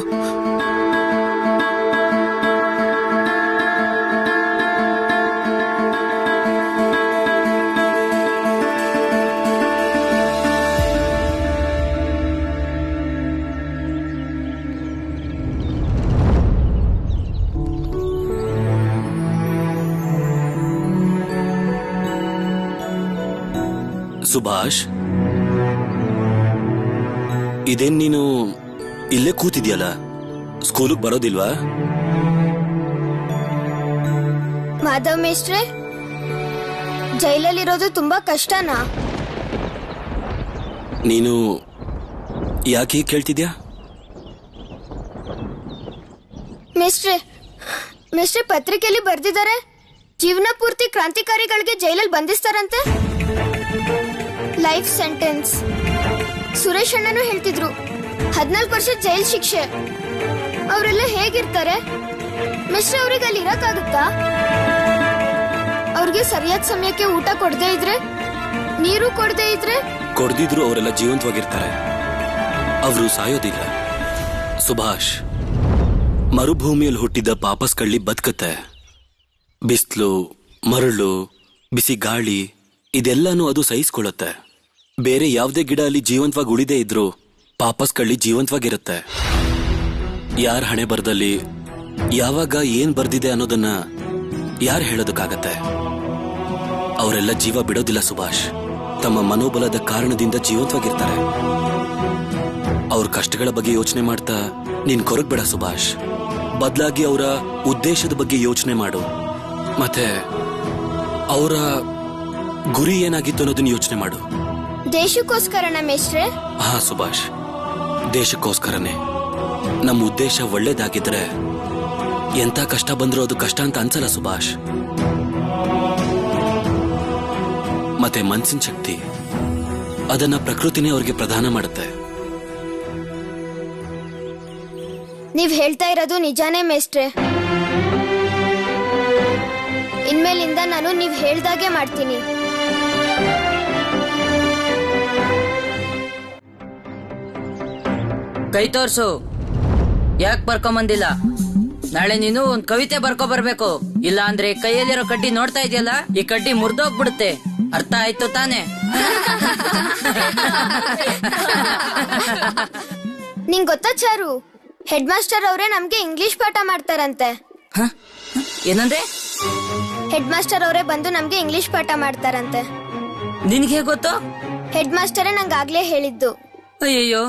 ಸುಭಾಷ್, ಇದೇನ್ ನೀನು ಇಲ್ಲೇ ಕೂತಿದ್ಯಲ್ಲ, ಸ್ಕೂಲಿಗೆ ಬರೋದಿಲ್ವಾ? ಮಾಧವ್ ಮೇಷ್ಟ್ರೆ, ಜೈಲಲ್ಲಿರೋದು ತುಂಬಾ ಕಷ್ಟನಾ? ನೀನು ಯಾಕೆ ಹೀಗೆ ಕೇಳ್ತಿದ್ಯಾ? ಮೇಷ್ಟ್ರೆ ಪತ್ರಿಕೆಯಲ್ಲಿ ಬರ್ದಿದ್ದಾರೆ, ಜೀವನ ಪೂರ್ತಿ ಕ್ರಾಂತಿಕಾರಿಗಳಿಗೆ ಜೈಲಲ್ಲಿ ಬಂಧಿಸ್ತಾರಂತೆ. Life sentence. ಸುರೇಶ್ ಅಣ್ಣನು ಹೇಳ್ತಿದ್ರು 14 ವರ್ಷ ಜೈಲ್ ಶಿಕ್ಷೆ. ಅವರೆಲ್ಲ ಹೇಗಿರ್ತಾರೆ ಮಿಸ್ಟ್ರೆ? ಅವ್ರಿಗೆ ಅಲ್ಲಿ ಇರಕ್ಕಾಗುತ್ತಾ? ಅವ್ರಿಗೆ ಸರಿಯಾದ ಸಮಯಕ್ಕೆ ಊಟ ಕೊಡದೇ ಇದ್ರೆ, ನೀರು ಕೊಡದೇ ಇದ್ರೆ? ಕೊಡ್ದಿದ್ರು ಅವರೆಲ್ಲ ಜೀವಂತವಾಗಿರ್ತಾರೆ, ಅವರು ಸಾಯೋದಿಲ್ಲ. ಸುಭಾಷ್, ಮರುಭೂಮಿಯಲ್ಲಿ ಹುಟ್ಟಿದ ಪಾಪಸ್ ಕಳ್ಳಿ ಬದುಕತ್ತೆ. ಬಿಸ್ಲು, ಮರಳು, ಬಿಸಿ ಗಾಳಿ ಇದೆಲ್ಲಾನು ಅದು ಸಹಿಸ್ಕೊಳ್ಳುತ್ತೆ. ಬೇರೆ ಯಾವುದೇ ಗಿಡ ಅಲ್ಲಿ ಜೀವಂತವಾಗಿ ಉಳಿದೇ ಇದ್ರು ಪಾಪಸ್ ಕಳ್ಳಿ ಜೀವಂತವಾಗಿರುತ್ತೆ. ಯಾರ ಹಣೆ ಬರದಲ್ಲಿ ಯಾವಾಗ ಏನ್ ಬರ್ದಿದೆ ಅನ್ನೋದನ್ನ ಯಾರು ಹೇಳೋದಕ್ಕಾಗತ್ತೆ? ಅವರೆಲ್ಲ ಜೀವ ಬಿಡೋದಿಲ್ಲ ಸುಭಾಷ್. ತಮ್ಮ ಮನೋಬಲದ ಕಾರಣದಿಂದ ಜೀವಂತವಾಗಿರ್ತಾರೆ. ಅವ್ರ ಕಷ್ಟಗಳ ಬಗ್ಗೆ ಯೋಚನೆ ಮಾಡ್ತಾ ನೀನ್ ಕೊರಗ್ಬೇಡ ಸುಭಾಷ್. ಬದಲಾಗಿ ಅವರ ಉದ್ದೇಶದ ಬಗ್ಗೆ ಯೋಚನೆ ಮಾಡು. ಮತ್ತೆ ಅವರ ಗುರಿ ಏನಾಗಿತ್ತು ಅನ್ನೋದನ್ನ ಯೋಚನೆ ಮಾಡು. ದೇಶಕ್ಕೋಸ್ಕರನ ಮೇಷ್ಟ್ರೆ? ಹಾ ಸುಭಾಷ್, ದೇಶಕ್ಕೋಸ್ಕರನೇ. ನಮ್ಮ ಉದ್ದೇಶ ಒಳ್ಳೇದಾಗಿದ್ರೆ ಎಂತ ಕಷ್ಟ ಬಂದ್ರೂ ಅದು ಕಷ್ಟ ಅಂತ ಅನ್ಸಲ್ಲ ಸುಭಾಷ್. ಮತ್ತೆ ಮನ್ಸಿನ ಶಕ್ತಿ, ಅದನ್ನ ಪ್ರಕೃತಿನೇ ಅವ್ರಿಗೆ ಪ್ರದಾನ ಮಾಡುತ್ತೆ. ನೀವ್ ಹೇಳ್ತಾ ಇರೋದು ನಿಜಾನೇ ಮೇಷ್ಟ್ರೆ. ಇನ್ಮೇಲಿಂದ ನಾನು ನೀವ್ ಹೇಳ್ದಾಗೆ ಮಾಡ್ತೀನಿ. ಕೈ ತೋರ್ಸು. ಯಾಕೆ ಬರ್ಕೊಂಬಂದಿಲ್ಲ? ನಾಳೆ ನೀನು ಒಂದ್ ಕವಿತೆ ಬರ್ಕೊ ಬರ್ಬೇಕು. ಇಲ್ಲ ಅಂದ್ರೆ ಕೈಯಲ್ಲಿರೋ ಕಡ್ಡಿ ನೋಡ್ತಾ ಇದೆಯಲ್ಲ, ಈ ಕಡ್ಡಿ ಮುರಿದೋಗ್ಬಿಡುತ್ತೆ. ಅರ್ಥ ಆಯ್ತು ತಾನೆ? ನಿಂಗ್ ಗೊತ್ತಾ ಚಾರು, ಹೆಡ್ ಮಾಸ್ಟರ್ ಅವರೇ ನಮ್ಗೆ ಇಂಗ್ಲಿಷ್ ಪಾಠ ಮಾಡ್ತಾರಂತೆ. ಏನಂದ್ರೆ? ಹೆಡ್ ಮಾಸ್ಟರ್ ಅವರೇ ಬಂದು ನಮ್ಗೆ ಇಂಗ್ಲಿಷ್ ಪಾಠ ಮಾಡ್ತಾರಂತೆ. ನಿನ್ಗೆ ಗೊತ್ತು? ಹೆಡ್ ಮಾಸ್ಟರೇ ನಂಗಾಗ್ಲೇ ಹೇಳಿದ್ದು. ಅಯ್ಯಯ್ಯೋ,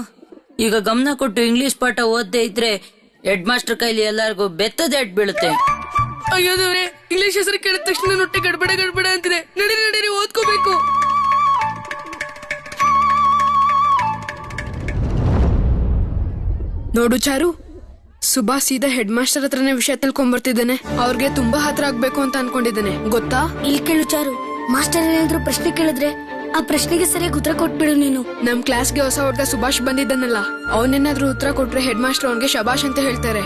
ಈಗ ಗಮನ ಕೊಟ್ಟು ಇಂಗ್ಲಿಷ್ ಪಾಠ ಓದದೇ ಇದ್ರೆ ಹೆಡ್ ಮಾಸ್ಟರ್ ಕೈಲಿ ಎಲ್ಲಾರ್ಗು ಬೆತ್ತದ ಎಡ್ ಬೀಳುತ್ತೆ. ಅಯ್ಯೋ ದೇವ್ರೆ, ಇಂಗ್ಲಿಷ್ ಹೆಸರು ಕೇಳಿದ ತಕ್ಷಣ ಹೊಟ್ಟೆ ಗಡ್ಬಡ ಗಡ್ಬಡ ಅಂತಿದೆ. ನಡೀರಿ ಓದ್ಕೋಬೇಕು. ನೋಡು ಚಾರು, ಸುಭಾ ಸೀದಾ ಹೆಡ್ ಮಾಸ್ಟರ್ ಹತ್ರನೇ ವಿಷಯ ತಿಳ್ಕೊಂಡ್ಬರ್ತಿದ್ದಾನೆ. ಅವ್ರಿಗೆ ತುಂಬಾ ಹತ್ರ ಆಗ್ಬೇಕು ಅಂತ ಅನ್ಕೊಂಡಿದ್ದಾನೆ, ಗೊತ್ತಾ? ಇಲ್ಲಿ ಕೇಳು ಚಾರು, ಮಾಸ್ಟರ್ ಏನಾದ್ರು ಪ್ರಶ್ನೆ ಕೇಳಿದ್ರೆ ಆ ಪ್ರಶ್ನೆಗೆ ಸರಿಯಾಗಿ ಉತ್ತರ ಕೊಟ್ಬಿಡು ನೀನು. ನಮ್ ಕ್ಲಾಸ್ಗೆ ಹೊಸ ಹುಡ್ಗ ಸುಭಾಷ್ ಬಂದಿದ್ದಾನಲ್ಲ, ಅವನೇನಾದ್ರೂ ಉತ್ತರ ಕೊಟ್ರೆ ಹೆಡ್ ಮಾಸ್ಟರ್ ಅವನ್ಗೆ ಶಬಾಷ್ ಅಂತ ಹೇಳ್ತಾರೆ.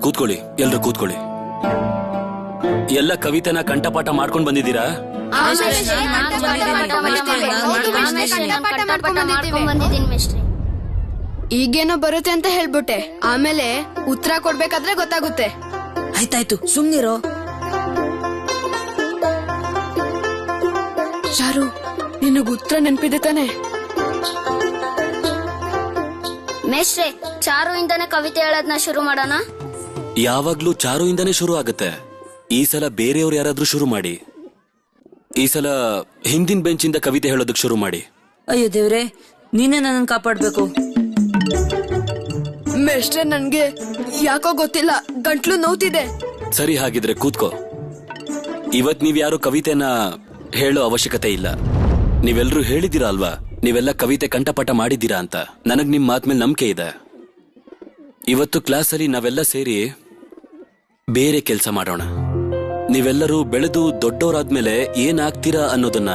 ಕೂತ್ಕೊಳ್ಳಿ ಎಲ್ರು ಕೂತ್ಕೊಳ್ಳಿ. ಎಲ್ಲ ಕವಿತೆನ ಕಂಠಪಾಠ ಮಾಡ್ಕೊಂಡ್ ಬಂದಿದ್ದೀರಾ? ಈಗೇನೋ ಬರುತ್ತೆ ಅಂತ ಹೇಳ್ಬಿಟ್ಟೆ, ಆಮೇಲೆ ಉತ್ತರ ಕೊಡ್ಬೇಕಾದ್ರೆ ಗೊತ್ತಾಗುತ್ತೆ. ಆಯ್ತಾಯ್ತು, ಸುಮ್ನಿರೋ. ಚಾರು, ನಿನಗ್ ಉತ್ತರ ನೆನ್ಪಿದೆ ತಾನೆ? ಮೇಷ್ಟ್ರೆ, ಚಾರು ಇಂದಾನೆ ಕವಿತೆ ಹೇಳೋದನ್ನ ಶುರು ಮಾಡೋಣ. ಯಾವಾಗ್ಲೂ ಚಾರು ಇಂದಾನೆ ಶುರು ಆಗುತ್ತೆ. ಈ ಸಲ ಬೇರೆಯವ್ರು ಯಾರಾದ್ರೂ ಶುರು ಮಾಡಿ. ಈ ಸಲ ಹಿಂದಿನ ಬೆಂಚಿಂದ ಕವಿತೆ ಹೇಳೋದಕ್ ಶುರು ಮಾಡಿ. ಅಯ್ಯೋ ದೇವ್ರೆ, ನೀನೇ ನನ್ನ ಕಾಪಾಡ್ಬೇಕು. ಮೇಷ್ಟ್ರೆ, ನನ್ಗೆ ಯಾಕೋ ಗೊತ್ತಿಲ್ಲ, ಗಂಟ್ಲು ನೋವ್ತಿದೆ. ಸರಿ, ಹಾಗಿದ್ರೆ ಕೂತ್ಕೋ. ಇವತ್ ನೀವ್ ಯಾರು ಕವಿತೆನ ಹೇಳೋ ಅವಶ್ಯಕತೆ ಇಲ್ಲ. ನೀವೆಲ್ರೂ ಹೇಳಿದ್ದೀರಾ ಅಲ್ವಾ, ನೀವೆಲ್ಲ ಕವಿತೆ ಕಂಠಪಾಠ ಮಾಡಿದ್ದೀರಾ ಅಂತ. ನನಗ್ ನಿಮ್ ಮಾತ್ ಮೇಲೆ ನಂಬಿಕೆ ಇದೆ. ಇವತ್ತು ಕ್ಲಾಸಲ್ಲಿ ನಾವೆಲ್ಲ ಸೇರಿ ಬೇರೆ ಕೆಲಸ ಮಾಡೋಣ. ನೀವೆಲ್ಲರೂ ಬೆಳೆದು ದೊಡ್ಡವರಾದ್ಮೇಲೆ ಏನಾಗ್ತೀರಾ ಅನ್ನೋದನ್ನ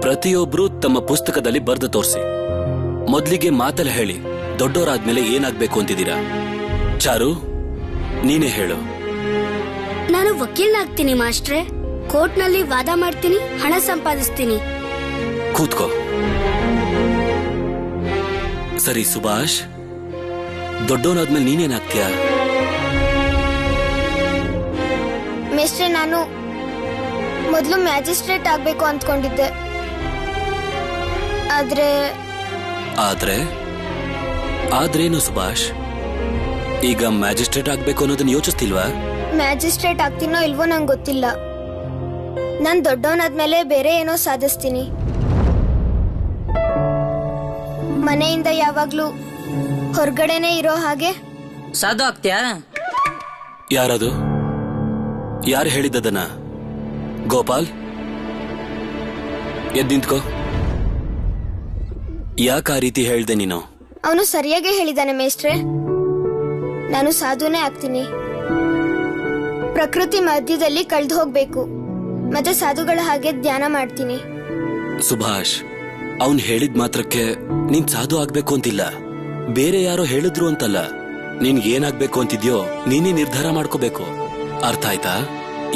ಪ್ರತಿಯೊಬ್ರು ತಮ್ಮ ಪುಸ್ತಕದಲ್ಲಿ ಬರ್ದು ತೋರಿಸಿ. ಮೊದ್ಲಿಗೆ ಮಾತಲ್ಲಿ ಹೇಳಿ, ದೊಡ್ಡವರಾದ್ಮೇಲೆ ಏನಾಗ್ಬೇಕು ಅಂತಿದ್ದೀರಾ? ಚಾರು, ನೀನೇ ಹೇಳು. ನಾನು ವಕೀಲನಾಗ್ತೀನಿ ಮಾಸ್ಟ್ರೆ. ಕೋರ್ಟ್ನಲ್ಲಿ ವಾದ ಮಾಡ್ತೀನಿ, ಹಣ ಸಂಪಾದಿಸ್ತೀನಿ. ಕೂತ್ಕೋ. ಸರಿ ಸುಭಾಷ್, ದೊಡ್ಡವನಾದ್ಮೇಲೆ ನೀನೇನಾಗ್ತೀಯ? ಮೇಷ್ಟ್ರೆ, ನಾನು ಮೊದಲು ಮ್ಯಾಜಿಸ್ಟ್ರೇಟ್ ಆಗ್ಬೇಕು ಅಂದ್ಕೊಂಡಿದ್ದೆ. ಆದ್ರೇನು ಸುಭಾಷ್? ಈಗ ಮ್ಯಾಜಿಸ್ಟ್ರೇಟ್ ಆಗ್ಬೇಕು ಅನ್ನೋದನ್ನ ಯೋಚಿಸ್ತಿಲ್ವಾ? ಮ್ಯಾಜಿಸ್ಟ್ರೇಟ್ ಆಗ್ತೀನೋ ಇಲ್ವೋ ನಂಗೆ ಗೊತ್ತಿಲ್ಲ. ನಾನ್ ದೊಡ್ಡವನಾದ್ಮೇಲೆ ಬೇರೆ ಏನೋ ಸಾಧಿಸ್ತೀನಿ. ಮನೆಯಿಂದ ಯಾವಾಗ್ಲೂ ಹೊರಗಡೆನೆ ಇರೋ ಹಾಗೆ. ಸಾಧು ಆಗ್ತೀಯಾ? ಯಾರದು? ಯಾರು ಹೇಳಿದ್ದದನ್ನ? ಗೋಪಾಲ್, ಎದ್ದು ನಿಂತ್ಕೋ. ಯಾಕ ಆ ರೀತಿ ಹೇಳ್ದೆ ನೀನು? ಅವನು ಸರಿಯಾಗಿ ಹೇಳಿದಾನೆ ಮೇಷ್ಟ್ರೆ. ನಾನು ಸಾಧುನೇ ಆಗ್ತೀನಿ. ಪ್ರಕೃತಿ ಮಧ್ಯದಲ್ಲಿ ಕಳೆದು ಹೋಗ್ಬೇಕು, ಮತ್ತೆ ಸಾಧುಗಳ ಹಾಗೆ ಧ್ಯಾನ ಮಾಡ್ತೀನಿ. ಸುಭಾಷ್, ಅವನ್ ಹೇಳಿದ್ ಮಾತ್ರಕ್ಕೆ ನೀನ್ ಸಾಧು ಆಗ್ಬೇಕು ಅಂತಿಲ್ಲ. ಬೇರೆ ಯಾರೋ ಹೇಳಿದ್ರು ಅಂತಲ್ಲ. ನಿನ್ಗೆ ಏನಾಗ್ಬೇಕು ಅಂತಿದ್ಯೋ ನೀನೇ ನಿರ್ಧಾರ ಮಾಡ್ಕೋಬೇಕು. ಅರ್ಥ ಆಯ್ತಾ?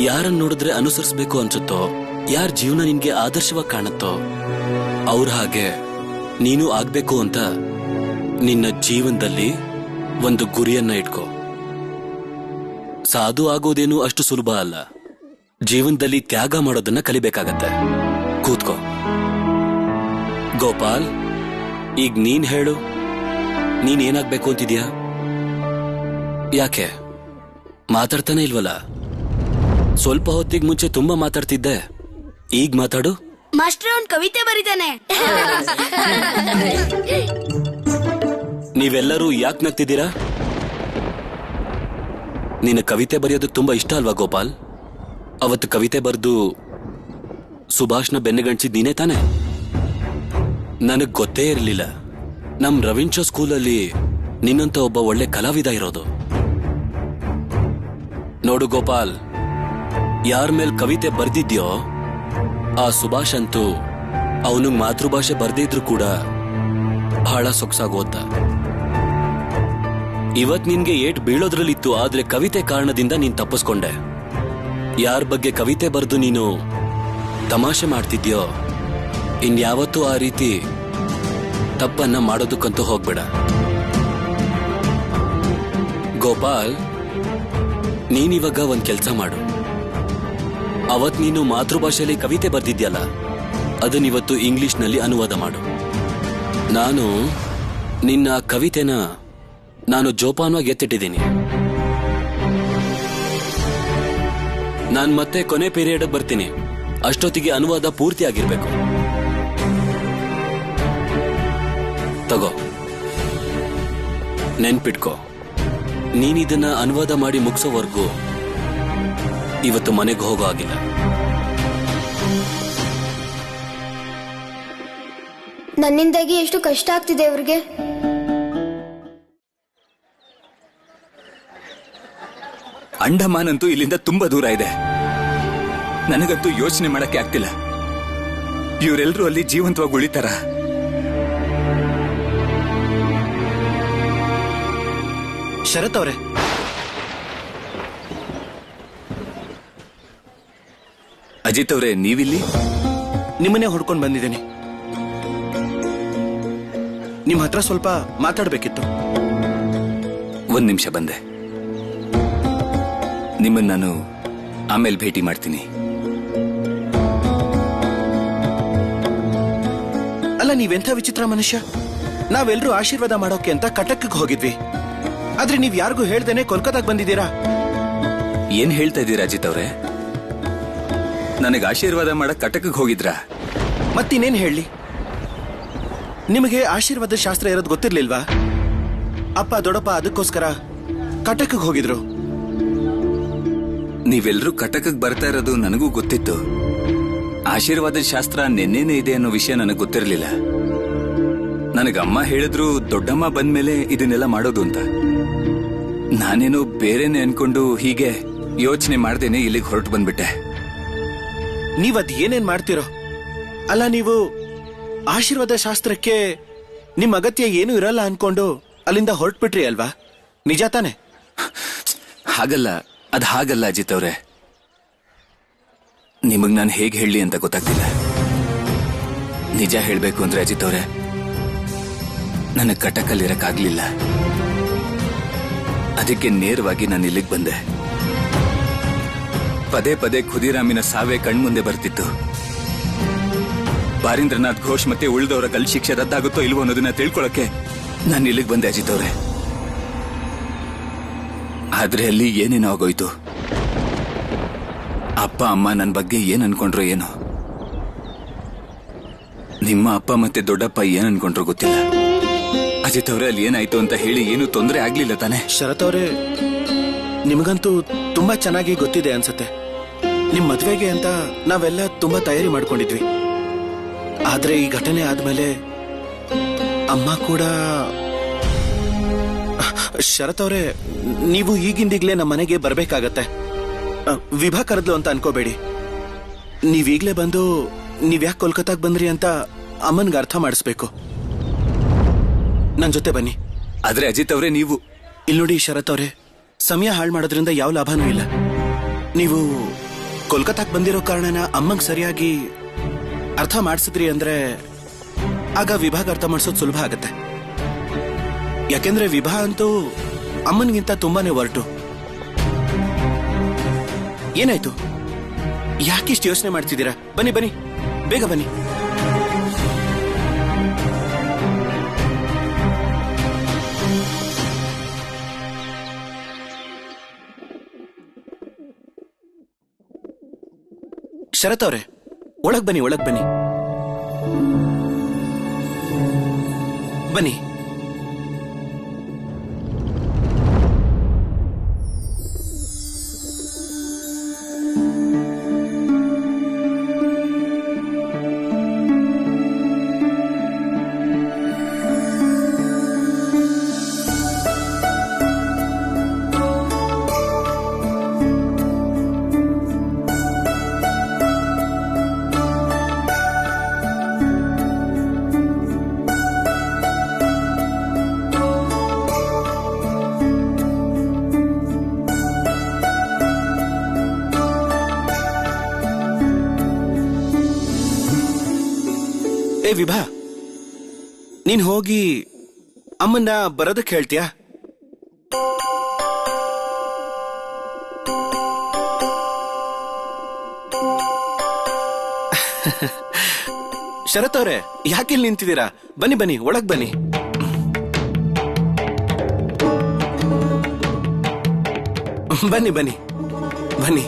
ಯಾರನ್ನ ನೋಡಿದ್ರೆ ಅನುಸರಿಸಬೇಕು ಅನ್ಸುತ್ತೋ, ಯಾರ ಜೀವನ ನಿನ್ಗೆ ಆದರ್ಶವಾಗಿ ಕಾಣುತ್ತೋ ಅವ್ರ ಹಾಗೆ ನೀನು ಆಗ್ಬೇಕು ಅಂತ ನಿನ್ನ ಜೀವನದಲ್ಲಿ ಒಂದು ಗುರಿಯನ್ನ ಇಟ್ಕೋ. ಸಾಧು ಆಗೋದೇನು ಅಷ್ಟು ಸುಲಭ ಅಲ್ಲ. ಜೀವನದಲ್ಲಿ ತ್ಯಾಗ ಮಾಡೋದನ್ನ ಕಲಿಬೇಕಾಗತ್ತೆ. ಕೂತ್ಕೋ. ಗೋಪಾಲ್, ಈಗ ನೀನ್ ಹೇಳು, ನೀನ್ ಏನಾಗ್ಬೇಕು ಅಂತಿದ್ಯಾ? ಯಾಕೆ ಮಾತಾಡ್ತಾನೆ ಇಲ್ವಲ್ಲ? ಸ್ವಲ್ಪ ಹೊತ್ತಿಗೆ ಮುಂಚೆ ತುಂಬಾ ಮಾತಾಡ್ತಿದ್ದೆ, ಈಗ ಮಾತಾಡು. ಮಾಸ್ಟರ್, ಅವ್ನ್ ಕವಿತೆ ಬರೀತಾನೆ. ನೀವೆಲ್ಲರೂ ಯಾಕೆ ನಗ್ತಿದ್ದೀರಾ? ನಿನ್ನ ಕವಿತೆ ಬರೆಯೋದಕ್ಕೆ ತುಂಬಾ ಇಷ್ಟ ಅಲ್ವಾ ಗೋಪಾಲ್? ಅವತ್ತು ಕವಿತೆ ಬರೆದು ಸುಭಾಷ್ನ ಬೆನ್ನುಗಂಚಿದ್ ನೀನೇ ತಾನೆ? ನನಗ್ ಗೊತ್ತೇ ಇರಲಿಲ್ಲ ನಮ್ ರವೀಂದ್ರ ಸ್ಕೂಲಲ್ಲಿ ನಿನ್ನಂತ ಒಬ್ಬ ಒಳ್ಳೆ ಕಲಾವಿದ ಇರೋದು. ನೋಡು ಗೋಪಾಲ್, ಯಾರ ಮೇಲ್ ಕವಿತೆ ಬರ್ದಿದ್ಯೋ ಆ ಸುಭಾಷ್ ಅಂತೂ ಅವನಿಗೆ ಮಾತೃಭಾಷೆ ಬರ್ದಿದ್ರು ಕೂಡ ಬಹಳ ಸೊಗಸಾಗಿ ಓದ್ದ. ಇವತ್ ನಿನ್ಗೆ ಏಟ್ ಬೀಳೋದ್ರಲ್ಲಿತ್ತು, ಆದ್ರೆ ಕವಿತೆ ಕಾರಣದಿಂದ ನೀನ್ ತಪ್ಪಿಸ್ಕೊಂಡೆ. ಯಾರ ಬಗ್ಗೆ ಕವಿತೆ ಬರೆದು ನೀನು ತಮಾಷೆ ಮಾಡ್ತಿದ್ಯೋ ಇನ್ಯಾವತ್ತೂ ಆ ರೀತಿ ತಪ್ಪನ್ನ ಮಾಡೋದಕ್ಕಂತೂ ಹೋಗ್ಬೇಡ. ಗೋಪಾಲ್, ನೀನಿವಾಗ ಒಂದ್ ಕೆಲ್ಸ ಮಾಡು. ಅವತ್ ನೀನು ಮಾತೃಭಾಷೆಯಲ್ಲಿ ಕವಿತೆ ಬರ್ದಿದ್ಯಲ್ಲ, ಅದನ್ನಿವತ್ತು ಇಂಗ್ಲಿಷ್ನಲ್ಲಿ ಅನುವಾದ ಮಾಡು. ನಾನು ನಿನ್ನ ಕವಿತೆನ ನಾನು ಜೋಪಾನವಾಗಿ ಎತ್ತಿಟ್ಟಿದ್ದೀನಿ. ನಾನ್ ಮತ್ತೆ ಕೊನೆ ಪೀರಿಯಡ್ ಬರ್ತೀನಿ. ಅಷ್ಟೊತ್ತಿಗೆ ಅನುವಾದ ಪೂರ್ತಿ ಆಗಿರ್ಬೇಕು. ತಗೋ, ನೆನ್ಪಿಟ್ಕೋ, ನೀನಿದನ್ನ ಅನುವಾದ ಮಾಡಿ ಮುಗಿಸೋವರೆಗೂ ಇವತ್ತು ಮನೆಗೆ ಹೋಗೋ ಆಗಿಲ್ಲ. ನನ್ನಿಂದಾಗಿ ಎಷ್ಟು ಕಷ್ಟ ಆಗ್ತಿದೆ ಅವ್ರಿಗೆ. ಅಂಡಮಾನ್ ಅಂತೂ ಇಲ್ಲಿಂದ ತುಂಬಾ ದೂರ ಇದೆ. ನನಗಂತೂ ಯೋಚನೆ ಮಾಡಕ್ಕೆ ಆಗ್ತಿಲ್ಲ. ಇವರೆಲ್ಲರೂ ಅಲ್ಲಿ ಜೀವಂತವಾಗಿ ಉಳಿತಾರ? ಶರತ್ ಅವರೇ, ಅಜಿತ್ ಅವರೇ, ನೀವಿಲ್ಲಿ? ನಿಮ್ಮನ್ನೇ ಹುಡ್ಕೊಂಡು ಬಂದಿದ್ದೀನಿ. ನಿಮ್ಮ ಹತ್ರ ಸ್ವಲ್ಪ ಮಾತಾಡ್ಬೇಕಿತ್ತು. ಒಂದ್ ನಿಮಿಷ ಬಂದೆ. ನಿಮ್ಮನ್ನ ನಾನು ಆಮೇಲೆ ಭೇಟಿ ಮಾಡ್ತೀನಿ. ಅಲ್ಲ, ನೀವೆಂಥ ವಿಚಿತ್ರ ಮನುಷ್ಯ. ನಾವೆಲ್ಲರೂ ಆಶೀರ್ವಾದ ಮಾಡೋಕೆ ಅಂತ ಕಟಕ್ಗೆ ಹೋಗಿದ್ವಿ. ಆದ್ರೆ ನೀವ್ ಯಾರಿಗೂ ಹೇಳ್ದೇನೆ ಕೋಲ್ಕತ್ತಾಗ್ ಬಂದಿದ್ದೀರಾ. ಏನ್ ಹೇಳ್ತಾ ಇದ್ದೀರಾ ಅಜಿತ್ ಅವ್ರೆ? ನನಗೆ ಆಶೀರ್ವಾದ ಮಾಡಕ್ ಕಟಕ್ಗೆ ಹೋಗಿದ್ರಾ? ಮತ್ತಿನ್ನೇನ್ ಹೇಳಿ? ನಿಮಗೆ ಆಶೀರ್ವಾದ ಶಾಸ್ತ್ರ ಇರೋದು ಗೊತ್ತಿರ್ಲಿಲ್ವಾ? ಅಪ್ಪ ದೊಡ್ಡಪ್ಪ ಅದಕ್ಕೋಸ್ಕರ ಕಟಕ್ಗೆ ಹೋಗಿದ್ರು. ನೀವೆಲ್ಲರೂ ಕಟಕಕ್ಕೆ ಬರ್ತಾ ಇರೋದು ನನಗೂ ಗೊತ್ತಿತ್ತು. ಆಶೀರ್ವಾದ ಶಾಸ್ತ್ರ ನೆನ್ನೇನೆ ಇದೆ ಅನ್ನೋ ವಿಷಯ ನನಗೆ ಗೊತ್ತಿರಲಿಲ್ಲ. ನನಗಮ್ಮ ಹೇಳಿದ್ರು ದೊಡ್ಡಮ್ಮ ಬಂದ್ಮೇಲೆ ಇದನ್ನೆಲ್ಲ ಮಾಡೋದು ಅಂತ. ನಾನೇನೋ ಬೇರೆನೆ ಅನ್ಕೊಂಡು ಹೀಗೆ ಯೋಚನೆ ಮಾಡ್ದೇನೆ ಇಲ್ಲಿಗೆ ಹೊರಟು ಬಂದ್ಬಿಟ್ಟೆ. ನೀವದ್ ಏನೇನ್ ಮಾಡ್ತಿರೋ? ಅಲ್ಲ, ನೀವು ಆಶೀರ್ವಾದ ಶಾಸ್ತ್ರಕ್ಕೆ ನಿಮ್ ಅಗತ್ಯ ಏನೂ ಇರಲ್ಲ ಅನ್ಕೊಂಡು ಅಲ್ಲಿಂದ ಹೊರಟ್ಬಿಟ್ರಿ ಅಲ್ವಾ? ನಿಜ ತಾನೆ? ಹಾಗಲ್ಲ, ಅದ್ ಹಾಗಲ್ಲ ಅಜಿತ್ ಅವ್ರೆ. ನಿಮಗ್ ನಾನು ಹೇಗೆ ಹೇಳಿ ಅಂತ ಗೊತ್ತಾಗ್ತಿಲ್ಲ. ನಿಜ ಹೇಳ್ಬೇಕು ಅಂದ್ರೆ ಅಜಿತ್ ಅವ್ರೆ, ನನಗೆ ಕಟಕಲ್ಲಿರಕ್ಕಾಗ್ಲಿಲ್ಲ. ಅದಕ್ಕೆ ನೇರವಾಗಿ ನಾನು ಇಲ್ಲಿಗೆ ಬಂದೆ. ಪದೇ ಪದೇ ಖುದಿರಾಮಿನ ಸಾವೇ ಕಣ್ಮುಂದೆ ಬರ್ತಿತ್ತು. ಬಾರೀಂದ್ರನಾಥ್ ಘೋಷ್ ಮತ್ತೆ ಉಳಿದವರ ಗಲ್ ಶಿಕ್ಷೆ ರದ್ದಾಗುತ್ತೋ ಇಲ್ವೋ ಅನ್ನೋದನ್ನ ತಿಳ್ಕೊಳಕ್ಕೆ ನಾನು ಇಲ್ಲಿಗೆ ಬಂದೆ ಅಜಿತ್ ಅವ್ರೆ. ಆದ್ರೆ ಅಲ್ಲಿ ಏನೇನೋ ಆಗೋಯ್ತು. ಅಪ್ಪ ಅಮ್ಮ ನನ್ನ ಬಗ್ಗೆ ಏನ್ ಅನ್ಕೊಂಡ್ರೋ ಏನೋ. ನಿಮ್ಮ ಅಪ್ಪ ಮತ್ತೆ ದೊಡ್ಡಪ್ಪ ಏನ್ ಅನ್ಕೊಂಡ್ರೋ ಗೊತ್ತಿಲ್ಲ. ಅಜಿತ್ ಅವ್ರೆ, ಅಲ್ಲಿ ಏನಾಯ್ತು ಅಂತ ಹೇಳಿ ಏನು ತೊಂದರೆ ಆಗ್ಲಿಲ್ಲ ತಾನೆ? ಶರತ್ ಅವರೇ, ನಿಮಗಂತೂ ತುಂಬಾ ಚೆನ್ನಾಗಿ ಗೊತ್ತಿದೆ ಅನ್ಸತ್ತೆ. ನಿಮ್ ಮದ್ವೆಗೆ ಅಂತ ನಾವೆಲ್ಲ ತುಂಬಾ ತಯಾರಿ ಮಾಡ್ಕೊಂಡಿದ್ವಿ. ಆದ್ರೆ ಈ ಘಟನೆ ಆದ್ಮೇಲೆ ಅಮ್ಮ ಕೂಡ... ಶರತ್ ಅವರೇ, ನೀವು ಈಗಿಂದೀಗ್ಲೇ ನಮ್ಮ ಮನೆಗೆ ಬರ್ಬೇಕಾಗತ್ತೆ. ವಿಭಾ ಕರೆದ್ಲು ಅಂತ ಅನ್ಕೋಬೇಡಿ. ನೀವೀಗ್ಲೇ ಬಂದು ನೀವ್ಯಾಕೆ ಕೋಲ್ಕತ್ತಾಗ್ ಬಂದ್ರಿ ಅಂತ ಅಮ್ಮನ್ಗೆ ಅರ್ಥ ಮಾಡಿಸ್ಬೇಕು. ನನ್ ಜೊತೆ ಬನ್ನಿ. ಆದ್ರೆ ಅಜಿತ್ ಅವರೇ, ನೀವು ಇಲ್ಲಿ ನೋಡಿ ಶರತ್ ಅವರೇ, ಸಮಯ ಹಾಳು ಮಾಡೋದ್ರಿಂದ ಯಾವ ಲಾಭನೂ ಇಲ್ಲ. ನೀವು ಕೋಲ್ಕತ್ತಾಕ್ ಬಂದಿರೋ ಕಾರಣನ ಅಮ್ಮಂಗ್ ಸರಿಯಾಗಿ ಅರ್ಥ ಮಾಡಿಸಿದ್ರಿ ಅಂದ್ರೆ ಆಗ ವಿಭಾಗ ಅರ್ಥ ಮಾಡಿಸೋದು ಸುಲಭ ಆಗತ್ತೆ. ಯಾಕೆಂದ್ರೆ ವಿಭಾ ಅಂತೂ ಅಮ್ಮನ್ಗಿಂತ ತುಂಬಾನೇ ಹೊರಟು. ಏನಾಯ್ತು? ಯಾಕಿಷ್ಟು ಯೋಚನೆ ಮಾಡ್ತಿದ್ದೀರಾ? ಬನ್ನಿ ಬನ್ನಿ, ಬೇಗ ಬನ್ನಿ. ಶರತ್ ಅವರೇ, ಒಳಗ್ ಬನ್ನಿ, ಒಳಗ್ ಬನ್ನಿ, ಬನ್ನಿ. ಏ ವಿಭಾ, ನೀನ್ ಹೋಗಿ ಅಮ್ಮನ್ನ ಬರೋದಕ್ಕೆ ಹೇಳ್ತೀಯಾ? ಶರತ್ ಅವ್ರೆ, ಯಾಕಿಲ್ಲಿ ನಿಂತಿದ್ದೀರಾ? ಬನ್ನಿ ಬನ್ನಿ, ಒಳಗ್ ಬನ್ನಿ. ಬನ್ನಿ ಬನ್ನಿ ಬನ್ನಿ.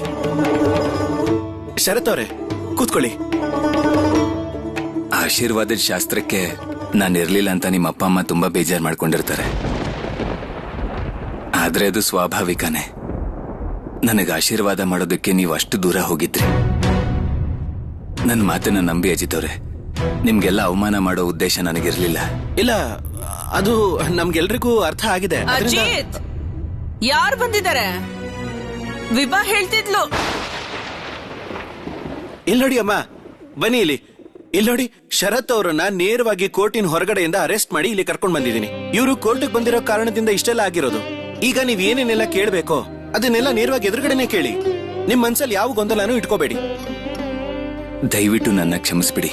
ಶರತ್ ಅವ್ರೆ, ಕೂತ್ಕೊಳ್ಳಿ. ಆಶೀರ್ವಾದದ ಶಾಸ್ತ್ರಕ್ಕೆ ನಾನಿರ್ಲಿಲ್ಲ ಅಂತ ನಿಮ್ಮ ಅಪ್ಪ ಅಮ್ಮ ತುಂಬಾ ಬೇಜಾರು ಮಾಡ್ಕೊಂಡಿರ್ತಾರೆ. ಆದ್ರೆ ಅದು ಸ್ವಾಭಾವಿಕನೇ. ನನಗೆ ಆಶೀರ್ವಾದ ಮಾಡೋದಕ್ಕೆ ನೀವು ಅಷ್ಟು ದೂರ ಹೋಗಿದ್ರಿ. ನನ್ನ ಮಾತನ್ನ ನಂಬಿ ಅಜಿತವ್ರೆ, ನಿಮ್ಗೆಲ್ಲ ಅವಮಾನ ಮಾಡೋ ಉದ್ದೇಶ ನನಗಿರ್ಲಿಲ್ಲ. ಇಲ್ಲ, ಅದು ನಮ್ಗೆಲ್ರಿಗೂ ಅರ್ಥ ಆಗಿದೆ. ಅಜಿತ್, ಯಾರು ಬಂದಿದ್ದಾರೆ? ವಿಭಾ ಹೇಳ್ತಿದ್ಲು. ಇಲ್ಲಿ ನೋಡಿ ಅಮ್ಮ, ಬನ್ನಿ ಇಲ್ಲಿ. ಇಲ್ಲಿ ನೋಡಿ, ಶರತ್ ಅವರನ್ನ ನೇರವಾಗಿ ಕೋರ್ಟಿನ ಹೊರಗಡೆಯಿಂದ ಅರೆಸ್ಟ್ ಮಾಡಿ ಇಲ್ಲಿ ಕರ್ಕೊಂಡ್ ಬಂದಿದ್ದೀನಿ. ಇವರು ಕೋರ್ಟಿಗೆ ಬಂದಿರೋ ಕಾರಣದಿಂದ ಇಷ್ಟೆಲ್ಲ ಆಗಿರೋದು. ಈಗ ನೀವ್ ಏನೇನೆಲ್ಲ ಕೇಳ್ಬೇಕೋ ಅದನ್ನೆಲ್ಲ ನೇರವಾಗಿ ಎದುರುಗಡೆನೆ ಕೇಳಿ. ನಿಮ್ ಮನ್ಸಲ್ಲಿ ಯಾವ ಗೊಂದಲನೂ ಇಟ್ಕೋಬೇಡಿ. ದಯವಿಟ್ಟು ನನ್ನ ಕ್ಷಮಿಸ್ಬಿಡಿ.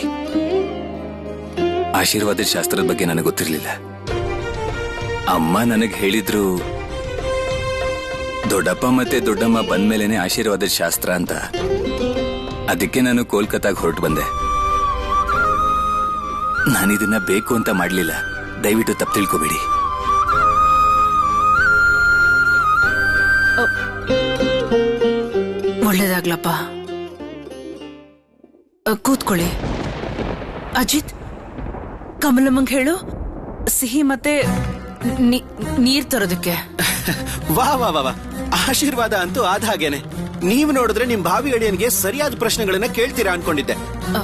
ಆಶೀರ್ವಾದದ ಶಾಸ್ತ್ರದ ಬಗ್ಗೆ ನನಗೆ ಗೊತ್ತಿರಲಿಲ್ಲ. ಅಮ್ಮ ನನಗೆ ಹೇಳಿದ್ರು ದೊಡ್ಡಪ್ಪ ಮತ್ತೆ ದೊಡ್ಡಮ್ಮ ಬಂದ್ಮೇಲೆನೆ ಆಶೀರ್ವಾದದ ಶಾಸ್ತ್ರ ಅಂತ. ಅದಕ್ಕೆ ನಾನು ಕೋಲ್ಕತ್ತಾಗ ಹೊರಟು ಬಂದೆ. ನಾನಿದನ್ನ ಬೇಕು ಅಂತ ಮಾಡ್ಲಿಲ್ಲ. ದಯವಿಟ್ಟು ತಪ್ಪು ತಿಳ್ಕೊಬೇಡಿ. ಒಳ್ಳೇದಾಗ್ಲಪ್ಪ. ಕೂತ್ಕೊಳ್ಳಿ. ಅಜಿತ್, ಕಮಲಮ್ಮಂಗ್ ಹೇಳು ಸಿಹಿ ಮತ್ತೆ ನೀರ್ ತರೋದಕ್ಕೆ. ವಾ ವಾ ವಾ ವಾ, ಆಶೀರ್ವಾದ ಅಂತೂ ಆದ ಹಾಗೇನೆ. ನೀವು ನೋಡಿದ್ರೆ ನಿಮ್ ಭಾವಿ ಅಳಿಯನ್ಗೆ ಸರಿಯಾದ ಪ್ರಶ್ನೆಗಳನ್ನ ಕೇಳ್ತೀರಾ ಅನ್ಕೊಂಡಿದ್ದೆ.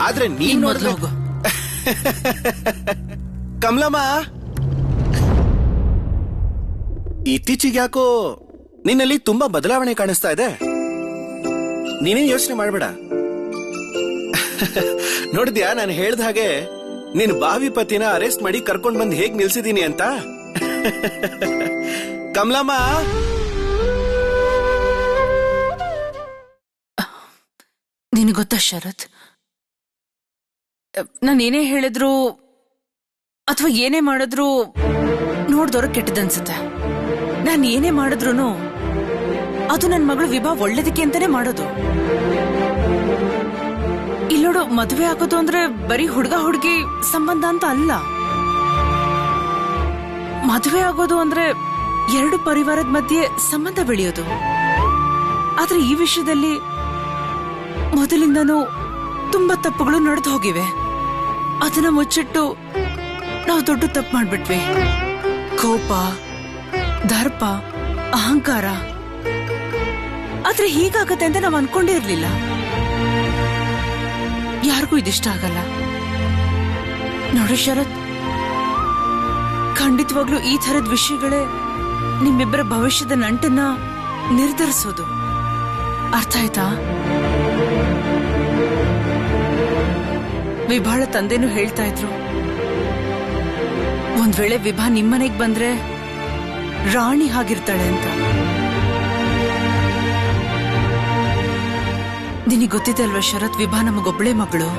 ಆದ್ರೆ ನೀವ್ ನೋಡಿದ್ರೆ ಕಮಲಮ್ಮ, ಇತ್ತೀಚೆಗೆ ಯಾಕೋ ನಿನ್ನಲ್ಲಿ ತುಂಬಾ ಬದಲಾವಣೆ ಕಾಣಿಸ್ತಾ ಇದೆ. ನೀನೇನ್ ಯೋಚನೆ ಮಾಡ್ಬೇಡ. ನೋಡಿದ್ಯಾ, ನಾನು ಹೇಳ್ದ ಹಾಗೆ ನಿನ್ ಬಾವಿ ಪತಿನ ಅರೆಸ್ಟ್ ಮಾಡಿ ಕರ್ಕೊಂಡ್ ಬಂದ್ ಹೇಗ್ ನಿಲ್ಸಿದೀನಿ ಅಂತ. ಕಮಲಮ್ಮ, ನಿನಗೆ ಗೊತ್ತಾ ಶರತ್, ನಾನೇನೇ ಹೇಳಿದ್ರು ಅಥವಾ ಏನೇ ಮಾಡಿದ್ರು ನೋಡ್ದವ್ರ ಕೆಟ್ಟದನ್ಸುತ್ತೆ. ನಾನು ಏನೇ ಮಾಡಿದ್ರು ಅದು ನನ್ನ ಮಗಳು ವಿಭಾ ಒಳ್ಳೇದಕ್ಕೆ ಅಂತಾನೆ ಮಾಡೋದು. ಇಲ್ಲೋಡು, ಮದುವೆ ಆಗೋದು ಅಂದ್ರೆ ಬರೀ ಹುಡುಗ ಹುಡುಗಿ ಸಂಬಂಧ ಅಂತ ಅಲ್ಲ. ಮದುವೆ ಆಗೋದು ಅಂದ್ರೆ ಎರಡು ಪರಿವಾರದ ಮಧ್ಯೆ ಸಂಬಂಧ ಬೆಳೆಯೋದು. ಆದ್ರೆ ಈ ವಿಷಯದಲ್ಲಿ ಮೊದಲಿಂದನೂ ತುಂಬಾ ತಪ್ಪುಗಳು ನಡೆದು ಹೋಗಿವೆ. ಅದನ್ನ ಮುಚ್ಚಿಟ್ಟು ನಾವು ದೊಡ್ಡ ತಪ್ಪು ಮಾಡ್ಬಿಟ್ವಿ. ಕೋಪ, ದರ್ಪ, ಅಹಂಕಾರ. ಆದ್ರೆ ಹೀಗಾಗತ್ತೆ ಅಂತ ನಾವು ಅನ್ಕೊಂಡೇ ಇರ್ಲಿಲ್ಲ. ಯಾರಿಗೂ ಇದಿಷ್ಟ ಆಗಲ್ಲ. ನೋಡು ಶರತ್, ಖಂಡಿತವಾಗ್ಲೂ ಈ ತರದ ವಿಷಯಗಳೇ ನಿಮ್ಮಿಬ್ಬರ ಭವಿಷ್ಯದ ನಂಟನ್ನ ನಿರ್ಧರಿಸೋದು. ಅರ್ಥ ಆಯ್ತಾ? ವಿಭಾಳ ತಂದೆನೂ ಹೇಳ್ತಾ ಇದ್ರು, ಒಂದ್ ವೇಳೆ ವಿಭಾ ನಿಮ್ಮನೆಗ್ ಬಂದ್ರೆ ರಾಣಿ ಹಾಗಿರ್ತಾಳೆ ಅಂತ. ನಿನಗೆ ಗೊತ್ತಿದೆ ಅಲ್ವಾ ಶರತ್, ವಿಭಾ ನಮಗೊಬ್ಬಳೇ ಮಗಳು.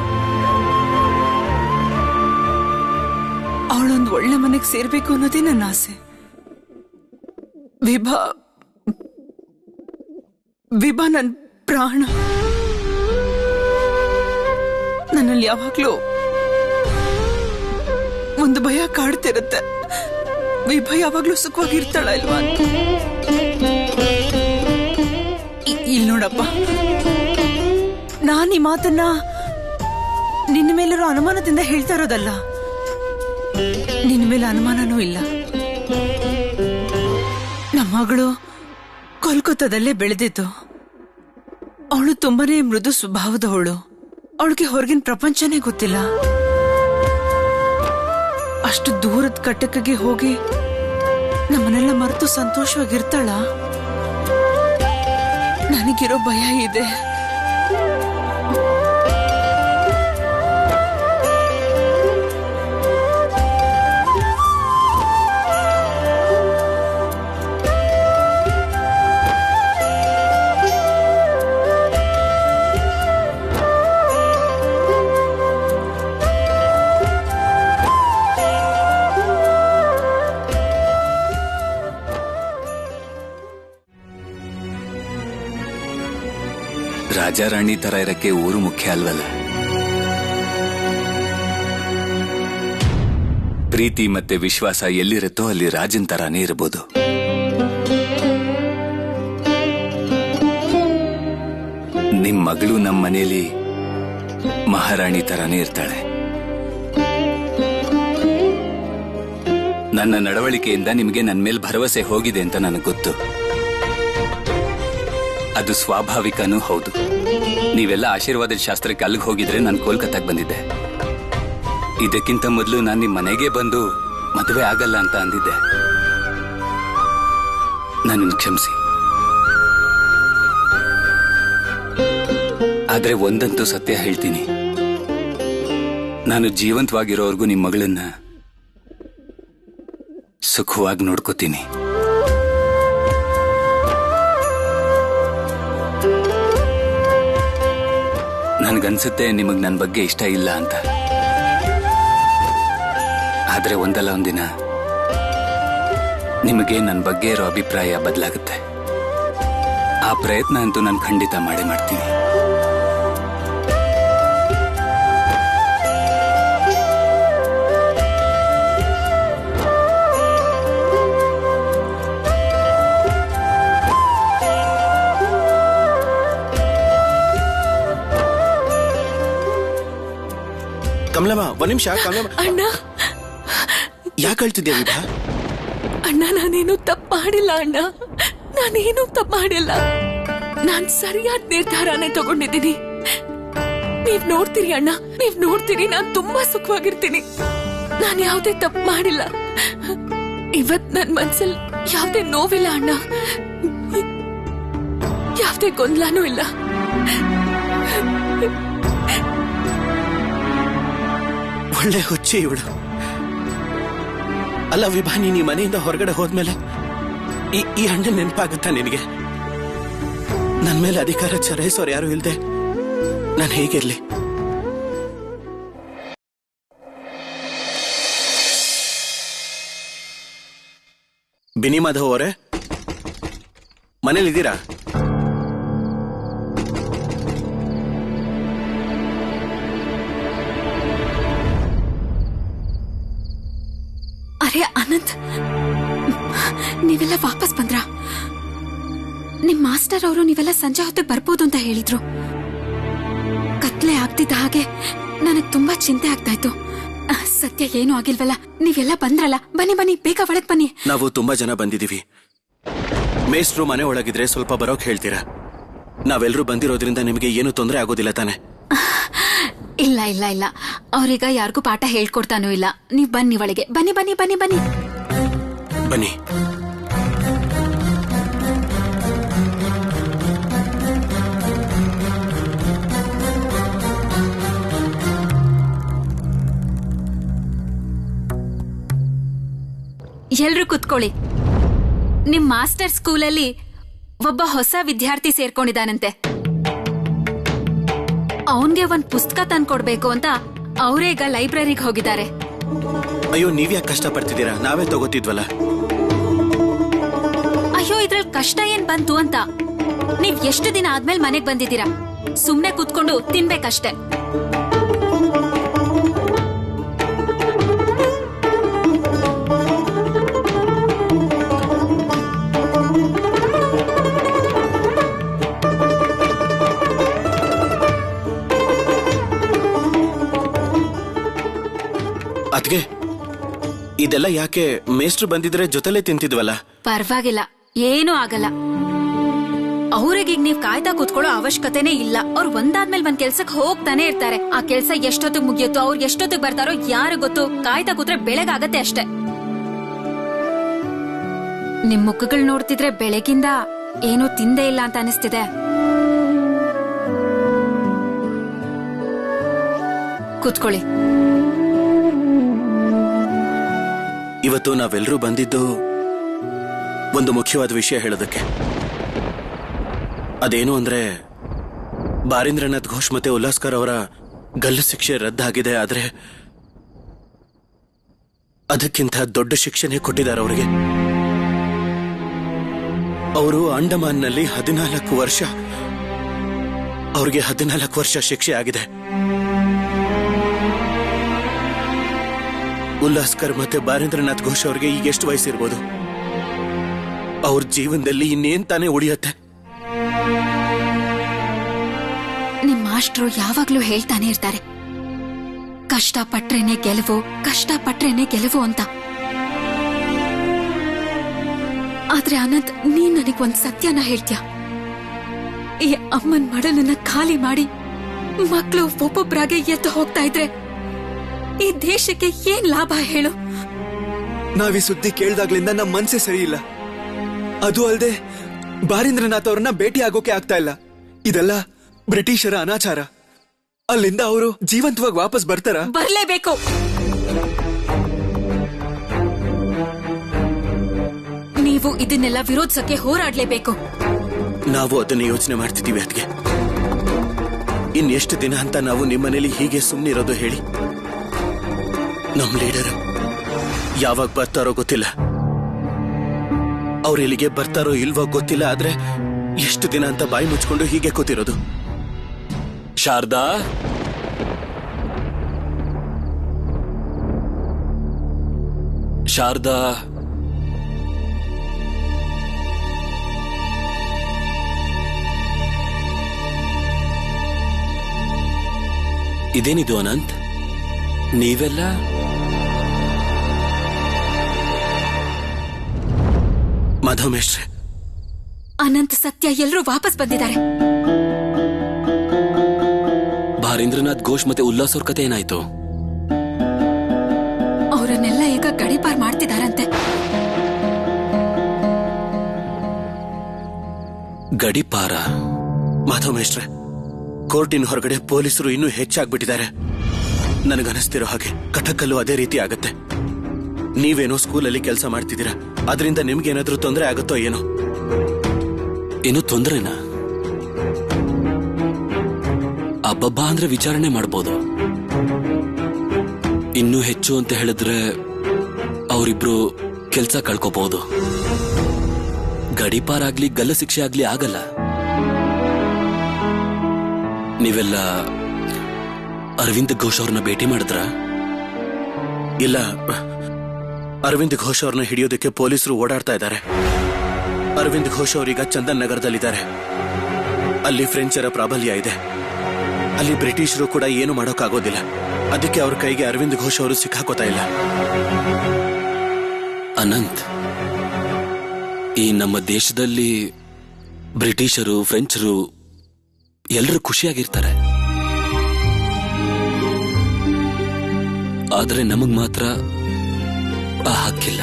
ಅವಳೊಂದು ಒಳ್ಳೆ ಮನೆಗೆ ಸೇರ್ಬೇಕು ಅನ್ನೋದೇ ನನ್ನ ಆಸೆ. ವಿಭಾ ನನ್ ಪ್ರಾಣ. ನನ್ನಲ್ಲಿ ಯಾವಾಗ್ಲೂ ಒಂದು ಭಯ ಕಾಡ್ತಿರುತ್ತೆ, ವಿಭಾ ಯಾವಾಗ್ಲೂ ಸುಖವಾಗಿರ್ತಾಳ ಇಲ್ವಾ ಅಂತ. ಇಲ್ಲಿ ನೋಡಪ್ಪ, ನಾನ್ ಈ ಮಾತನ್ನ ನಿನ್ನ ಮೇಲಿರೋ ಅನುಮಾನದಿಂದ ಹೇಳ್ತಾ ಇರೋದಲ್ಲ. ನಿನ್ನ ಮೇಲೆ ಅನುಮಾನನೂ ಇಲ್ಲ. ನಮ್ಮ ಮಗಳು ಕೋಲ್ಕತ್ತಾದಲ್ಲೇ ಬೆಳೆದಿದ್ದು. ಅವಳು ತುಂಬಾನೇ ಮೃದು ಸ್ವಭಾವದವಳು. ಅವಳಿಗೆ ಹೊರಗಿನ ಪ್ರಪಂಚನೇ ಗೊತ್ತಿಲ್ಲ. ಅಷ್ಟು ದೂರದ ಕಟ್ಟಕ್ಕೆ ಹೋಗಿ ನಮ್ಮನ್ನೆಲ್ಲ ಮರೆತು ಸಂತೋಷವಾಗಿರ್ತಾಳ? ನನಗಿರೋ ಭಯ ಇದೆ. ರಾಜ ರಾಣಿ ತರ ಇರಕ್ಕೆ ಊರು ಮುಖ್ಯ ಅಲ್ವಲ್ಲ. ಪ್ರೀತಿ ಮತ್ತೆ ವಿಶ್ವಾಸ ಎಲ್ಲಿರುತ್ತೋ ಅಲ್ಲಿ ರಾಜನ್ ತರಾನೇ ಇರಬಹುದು. ನಿಮ್ ಮಗಳು ನಮ್ಮ ಮನೆಯಲ್ಲಿ ಮಹಾರಾಣಿ ತರಾನೇ ಇರ್ತಾಳೆ. ನನ್ನ ನಡವಳಿಕೆಯಿಂದ ನಿಮಗೆ ನನ್ನ ಮೇಲೆ ಭರವಸೆ ಹೋಗಿದೆ ಅಂತ ನನಗೆ ಗೊತ್ತು. ಅದು ಸ್ವಾಭಾವಿಕನೂ ಹೌದು. ನೀವೆಲ್ಲ ಆಶೀರ್ವಾದದ ಶಾಸ್ತ್ರಕ್ಕೆ ಅಲ್ಲಿಗೆ ಹೋಗಿದ್ರೆ ನಾನು ಕೋಲ್ಕತ್ತಾಗ ಬಂದಿದ್ದೆ. ಇದಕ್ಕಿಂತ ಮೊದಲು ನಾನು ನಿಮ್ಮ ಮನೆಗೆ ಬಂದು ಮದುವೆ ಆಗಲ್ಲ ಅಂತ ಅಂದಿದ್ದೆ. ನನ್ನನ್ನು ಕ್ಷಮಿಸಿ. ಆದ್ರೆ ಒಂದಂತೂ ಸತ್ಯ ಹೇಳ್ತೀನಿ, ನಾನು ಜೀವಂತವಾಗಿರೋವರೆಗೂ ನಿಮ್ಮ ಮಗಳನ್ನ ಸುಖವಾಗಿ ನೋಡ್ಕೋತೀನಿ. ನನ್ಗನ್ಸುತ್ತೆ ನಿಮಗ್ ನನ್ನ ಬಗ್ಗೆ ಇಷ್ಟ ಇಲ್ಲ ಅಂತ. ಆದ್ರೆ ಒಂದಲ್ಲ ಒಂದಿನ ನಿಮಗೆ ನನ್ನ ಬಗ್ಗೆ ಇರೋ ಅಭಿಪ್ರಾಯ ಬದಲಾಗುತ್ತೆ. ಆ ಪ್ರಯತ್ನ ಅಂತೂ ನಾನು ಖಂಡಿತ ಮಾಡೇ ಮಾಡ್ತೀನಿ. ಕಮಲಮ್ಮ, ಒಂದ್ ನಿಮಿಷ. ಕಮಲಮ್ಮ, ಅಣ್ಣ, ಯಾಕೆ ಹೇಳ್ತಿದ್ಯಾ ವಿಭಾ? ಅಣ್ಣ, ನಾನೇನು ತಪ್ಪು ಮಾಡಿಲ್ಲ ಅಣ್ಣ, ನಾನೇನು ತಪ್ಪು ಮಾಡಿಲ್ಲ. ನಾನ್ ಸರಿಯಾದ ನಿರ್ಧಾರನೇ ತಗೊಂಡಿದ್ದೀನಿ. ನೀವ್ ನೋಡ್ತೀರಿ ಅಣ್ಣ, ನೀವ್ ನೋಡ್ತೀರಿ, ನಾನ್ ತುಂಬಾ ಸುಖವಾಗಿರ್ತೀನಿ. ನಾನ್ ಯಾವ್ದೇ ತಪ್ಪು ಮಾಡಿಲ್ಲ. ಇವತ್ ನನ್ ಮನ್ಸಲ್ಲಿ ಯಾವ್ದೇ ನೋವಿಲ್ಲ ಅಣ್ಣ, ಯಾವ್ದೇ ಗೊಂದಲನೂ ಇಲ್ಲ. ಒಳ್ಳೆ ಹುಚ್ಚಿ ಇವಳು. ಅಲ್ಲ ವಿಭಾ, ನೀನ್ ಈ ಮನೆಯಿಂದ ಹೊರಗಡೆ ಹೋದ್ಮೇಲೆ ಈ ಹಣ್ಣು ನೆನಪಾಗುತ್ತಾ ನಿನಗೆ? ನನ್ ಮೇಲೆ ಅಧಿಕಾರ ಚಲಾಯಿಸೋರು ಯಾರು ಇಲ್ದೆ ನಾನು ಹೇಗಿರ್ಲಿ? ಬಿನಿ ಮಾಧವ್ ಅವರೇ, ಮನೇಲಿದ್ದೀರಾ? ಅರೆ ಅನಂತ್, ನೀವೆಲ್ಲ ವಾಪಸ್ ಬಂದ್ರ? ನಿಮ್ ಮಾಸ್ಟರ್ ಅವರು ನೀವೆಲ್ಲ ಸಂಜೆ ಹೊತ್ತಿಗೆ ಬರ್ಬೋದು ಅಂತ ಹೇಳಿದ್ರು. ಕತ್ಲೆ ಆಗ್ತಿದ್ದ ಹಾಗೆ ನನಗ್ ತುಂಬಾ ಚಿಂತೆ ಆಗ್ತಾ ಇತ್ತು. ಸತ್ಯ ಏನೂ ಆಗಿಲ್ವಲ್ಲ? ನೀವೆಲ್ಲ ಬಂದ್ರಲ್ಲ, ಬನ್ನಿ ಬನ್ನಿ, ಬೇಗ ಒಳಗ್ ಬನ್ನಿ. ನಾವು ತುಂಬಾ ಜನ ಬಂದಿದೀವಿ. ಮೇಷ್ಟ್ರು ಮನೆ ಒಳಗಿದ್ರೆ ಸ್ವಲ್ಪ ಬರೋಕ್ ಹೇಳ್ತೀರಾ? ನಾವೆಲ್ಲರೂ ಬಂದಿರೋದ್ರಿಂದ ನಿಮಗೆ ಏನು ತೊಂದರೆ ಆಗೋದಿಲ್ಲ ತಾನೆ? ಇಲ್ಲ ಇಲ್ಲ ಇಲ್ಲ, ಅವ್ರೀಗ ಯಾರಿಗೂ ಪಾಠ ಹೇಳ್ಕೊಡ್ತಾನೂ ಇಲ್ಲ. ನೀವ್ ಬನ್ನಿ ಒಳಗೆ, ಬನ್ನಿ ಬನ್ನಿ ಬನ್ನಿ ಬನ್ನಿ ಬನ್ನಿ. ಎಲ್ರು ಕುತ್ಕೊಳ್ಳಿ. ನಿಮ್ ಮಾಸ್ಟರ್ ಸ್ಕೂಲಲ್ಲಿ ಒಬ್ಬ ಹೊಸ ವಿದ್ಯಾರ್ಥಿ ಸೇರ್ಕೊಂಡಿದ್ದಾನಂತೆ. ಅವನ್ಗೆ ಒಂದ್ ಪುಸ್ತಕ ತಂದ್ಕೊಡ್ಬೇಕು ಅಂತ ಅವರೇಗ ಲೈಬ್ರರಿಗೆ ಹೋಗಿದ್ದಾರೆ. ಅಯ್ಯೋ, ನೀವ್ಯಾಕೆ ಕಷ್ಟ ಪಡ್ತಿದ್ದೀರಾ? ನಾವೇ ತಗೋತಿದ್ವಲ್ಲ. ಅಯ್ಯೋ, ಇದ್ರಲ್ಲಿ ಕಷ್ಟ ಏನ್ ಬಂತು ಅಂತ? ನೀವ್ ಎಷ್ಟು ದಿನ ಆದ್ಮೇಲೆ ಮನೆಗ್ ಬಂದಿದ್ದೀರಾ? ಸುಮ್ನೆ ಕೂತ್ಕೊಂಡು ತಿನ್ಬೇಕಷ್ಟೆ. ಅದ್ಗೆ ಇದೆಲ್ಲ ಯಾಕೆ? ಮೇಷ್ಟ್ರು ಬಂದಿದ್ರೆ ಜೊತೆಲೆ ತಿಂತಿದ್ವಲ್ಲ. ಪರವಾಗಿಲ್ಲ, ಏನೂ ಆಗಲ್ಲ. ಅವ್ರಿಗೀಗ ನೀವ್ ಕಾಯ್ತಾ ಕೂತ್ಕೊಳ್ಳೋ ಅವಶ್ಯಕತೆನೇ ಇಲ್ಲ. ಅವ್ರು ಒಂದಾದ್ಮೇಲೆ ಒಂದ್ ಕೆಲ್ಸಕ್ಕೆ ಹೋಗ್ತಾನೆ ಇರ್ತಾರೆ. ಆ ಕೆಲ್ಸ ಎಷ್ಟೊತ್ತಿಗೆ ಮುಗಿಯುತ್ತೋ, ಅವ್ರು ಎಷ್ಟೊತ್ತಿಗೆ ಬರ್ತಾರೋ ಯಾರು ಗೊತ್ತು. ಕಾಯ್ತಾ ಕೂತ್ರೆ ಬೆಳಗಾಗತ್ತೆ ಅಷ್ಟೇ. ನಿಮ್ ಮುಖಗಳು ನೋಡ್ತಿದ್ರೆ ಬೆಳಗಿಂದ ಏನೂ ತಿಂದೇ ಇಲ್ಲ ಅಂತ ಅನಿಸ್ತಿದೆ. ಕೂತ್ಕೊಳ್ಳಿ. ಇವತ್ತು ನಾವೆಲ್ಲರೂ ಬಂದಿದ್ದು ಒಂದು ಮುಖ್ಯವಾದ ವಿಷಯ ಹೇಳೋದಕ್ಕೆ. ಅದೇನು ಅಂದ್ರೆ, ಬಾರೀಂದ್ರನಾಥ್ ಘೋಷ್ ಮತ್ತೆ ಉಲ್ಲಾಸ್ಕರ್ ಅವರ ಗಲ್ಲು ಶಿಕ್ಷೆ ರದ್ದಾಗಿದೆ. ಆದ್ರೆ ಅದಕ್ಕಿಂತ ದೊಡ್ಡ ಶಿಕ್ಷೆನೆ ಕೊಟ್ಟಿದ್ದಾರೆ ಅವರಿಗೆ. ಅವರು ಅಂಡಮಾನ್ನಲ್ಲಿ 14 ವರ್ಷ, ಅವ್ರಿಗೆ 14 ವರ್ಷ ಶಿಕ್ಷೆ ಆಗಿದೆ. ಉಲ್ಲಾಸ್ಕರ್ ಮತ್ತೆ ಬಾರೇಂದ್ರನಾಥ್ ಘೋಷ್ ಅವ್ರಿಗೆ ಈಗ ಎಷ್ಟು ವಯಸ್ಸಿರ್ಬೋದು? ಅವ್ರ ಜೀವನದಲ್ಲಿ ಇನ್ನೇನ್ ತಾನೇ ಉಳಿಯತ್ತೆ? ನಿಮ್ ಮಾಸ್ಟ್ರು ಯಾವಾಗ್ಲೂ ಹೇಳ್ತಾನೆ ಇರ್ತಾರೆ, ಕಷ್ಟ ಪಟ್ರೇನೆ ಗೆಲುವು, ಕಷ್ಟ ಪಟ್ರೇನೆ ಗೆಲುವು ಅಂತ. ಆದ್ರೆ ಅನಂತ್, ನೀನ್ ನನಗೊಂದ್ ಸತ್ಯನ ಹೇಳ್ತೀಯ. ಈ ಅಮ್ಮನ್ ಮಡಲನ್ನ ಖಾಲಿ ಮಾಡಿ ಮಕ್ಕಳು ಒಬ್ಬೊಬ್ರಾಗೆ ಎದ್ದು ಹೋಗ್ತಾ ಇದ್ರೆ ಈ ದೇಶಕ್ಕೆ ಏನ್ ಲಾಭ ಹೇಳು? ನಾವೀ ಸುದ್ದಿ ಕೇಳ್ದಾಗ್ಲಿಂದ ನಮ್ ಮನ್ಸೇ ಸರಿ ಇಲ್ಲ. ಅದು ಅಲ್ಲದೆ ಬಾರೀಂದ್ರನಾಥ್ ಅವ್ರನ್ನ ಭೇಟಿ ಆಗೋಕೆ ಆಗ್ತಾ ಇಲ್ಲ. ಇದೆಲ್ಲ ಬ್ರಿಟಿಷರ ಅನಾಚಾರ. ಅಲ್ಲಿಂದ ಅವರು ಜೀವಂತವಾಗಿ ವಾಪಸ್ ಬರ್ತಾರ? ಬರ್ಲೇಬೇಕು. ನೀವು ಇದನ್ನೆಲ್ಲ ವಿರೋಧಿಸಕ್ಕೆ ಹೋರಾಡ್ಲೇಬೇಕು. ನಾವು ಅದನ್ನ ಯೋಚನೆ ಮಾಡ್ತಿದ್ದೀವಿ. ಅದಕ್ಕೆ ಇನ್ನೆಷ್ಟು ದಿನ ಅಂತ ನಾವು ನಿಮ್ಮನೇಲಿ ಹೀಗೆ ಸುಮ್ಮನಿರೋದು ಹೇಳಿ? ನಮ್ ಲೀಡರ್ ಯಾವಾಗ ಬರ್ತಾರೋ ಗೊತ್ತಿಲ್ಲ, ಅವ್ರು ಇಲ್ಲಿಗೆ ಬರ್ತಾರೋ ಇಲ್ವೋ ಗೊತ್ತಿಲ್ಲ. ಆದ್ರೆ ಎಷ್ಟು ದಿನ ಅಂತ ಬಾಯಿ ಮುಚ್ಕೊಂಡು ಹೀಗೆ ಕೂತಿರೋದು? ಶಾರದಾ, ಶಾರದಾ, ಇದೇನಿದು ಅನಂತ್? ನೀವೆಲ್ಲ ಮಾಧವಮೇಶ್ರೆ, ಅನಂತ್, ಸತ್ಯ ಎಲ್ರೂ ವಾಪಸ್ ಬಂದಿದ್ದಾರೆ. ಬಾರೀಂದ್ರನಾಥ್ ಘೋಷ್ ಮತ್ತೆ ಉಲ್ಲಾಸ್ ಅವ್ರ ಕತೆ ಏನಾಯ್ತು? ಅವರನ್ನೆಲ್ಲ ಈಗ ಗಡೀಪಾರ್ ಮಾಡ್ತಿದಾರಂತೆ. ಗಡೀಪಾರ? ಮಾಧವಮೇಶ್ರೆ, ಕೋರ್ಟಿನ ಹೊರಗಡೆ ಪೊಲೀಸರು ಇನ್ನೂ ಹೆಚ್ಚಾಗ್ಬಿಟ್ಟಿದ್ದಾರೆ. ನನಗನಿಸ್ತಿರೋ ಹಾಗೆ ಕಥಕ್ಕಲ್ಲೂ ಅದೇ ರೀತಿ ಆಗತ್ತೆ. ನೀವೇನೋ ಸ್ಕೂಲಲ್ಲಿ ಕೆಲಸ ಮಾಡ್ತಿದ್ದೀರಾ, ಅದರಿಂದ ನಿಮ್ಗೇನಾದ್ರೂ ತೊಂದರೆ ಆಗುತ್ತೋ ಏನೋ? ಏನು ತೊಂದರೆನಾ? ಅಬ್ಬಬ್ಬಾ ಅಂದ್ರೆ ವಿಚಾರಣೆ ಮಾಡ್ಬೋದು. ಇನ್ನೂ ಹೆಚ್ಚು ಅಂತ ಹೇಳಿದ್ರೆ ಅವರಿಬ್ರು ಕೆಲ್ಸ ಕಳ್ಕೋಬಹುದು. ಗಡೀಪಾರಾಗ್ಲಿ ಗಲ್ಲ ಶಿಕ್ಷೆ ಆಗ್ಲಿ ಆಗಲ್ಲ. ನೀವೆಲ್ಲ ಅರವಿಂದ್ ಘೋಷ್ ಅವ್ರನ್ನ ಭೇಟಿ ಮಾಡಿದ್ರ? ಇಲ್ಲ, ಅರವಿಂದ್ ಘೋಷ್ ಅವ್ರನ್ನ ಹಿಡಿಯೋದಕ್ಕೆ ಪೊಲೀಸರು ಓಡಾಡ್ತಾ ಇದ್ದಾರೆ. ಅರವಿಂದ್ ಘೋಷ್ ಅವರೀಗ ಚಂದನ್ ನಗರದಲ್ಲಿದ್ದಾರೆ. ಅಲ್ಲಿ ಫ್ರೆಂಚರ ಪ್ರಾಬಲ್ಯ ಇದೆ. ಅಲ್ಲಿ ಬ್ರಿಟಿಷರು ಕೂಡ ಏನು ಮಾಡೋಕ್ಕಾಗೋದಿಲ್ಲ. ಅದಕ್ಕೆ ಅವ್ರ ಕೈಗೆ ಅರವಿಂದ್ ಘೋಷ್ ಅವರು ಸಿಕ್ಕಾಕೋತಾ ಇಲ್ಲ. ಅನಂತ್, ಈ ನಮ್ಮ ದೇಶದಲ್ಲಿ ಬ್ರಿಟಿಷರು, ಫ್ರೆಂಚರು ಎಲ್ಲರೂ ಖುಷಿಯಾಗಿರ್ತಾರೆ. ಆದ್ರೆ ನಮಗ್ ಮಾತ್ರ ಆ ಹಕ್ಕಿಲ್ಲ.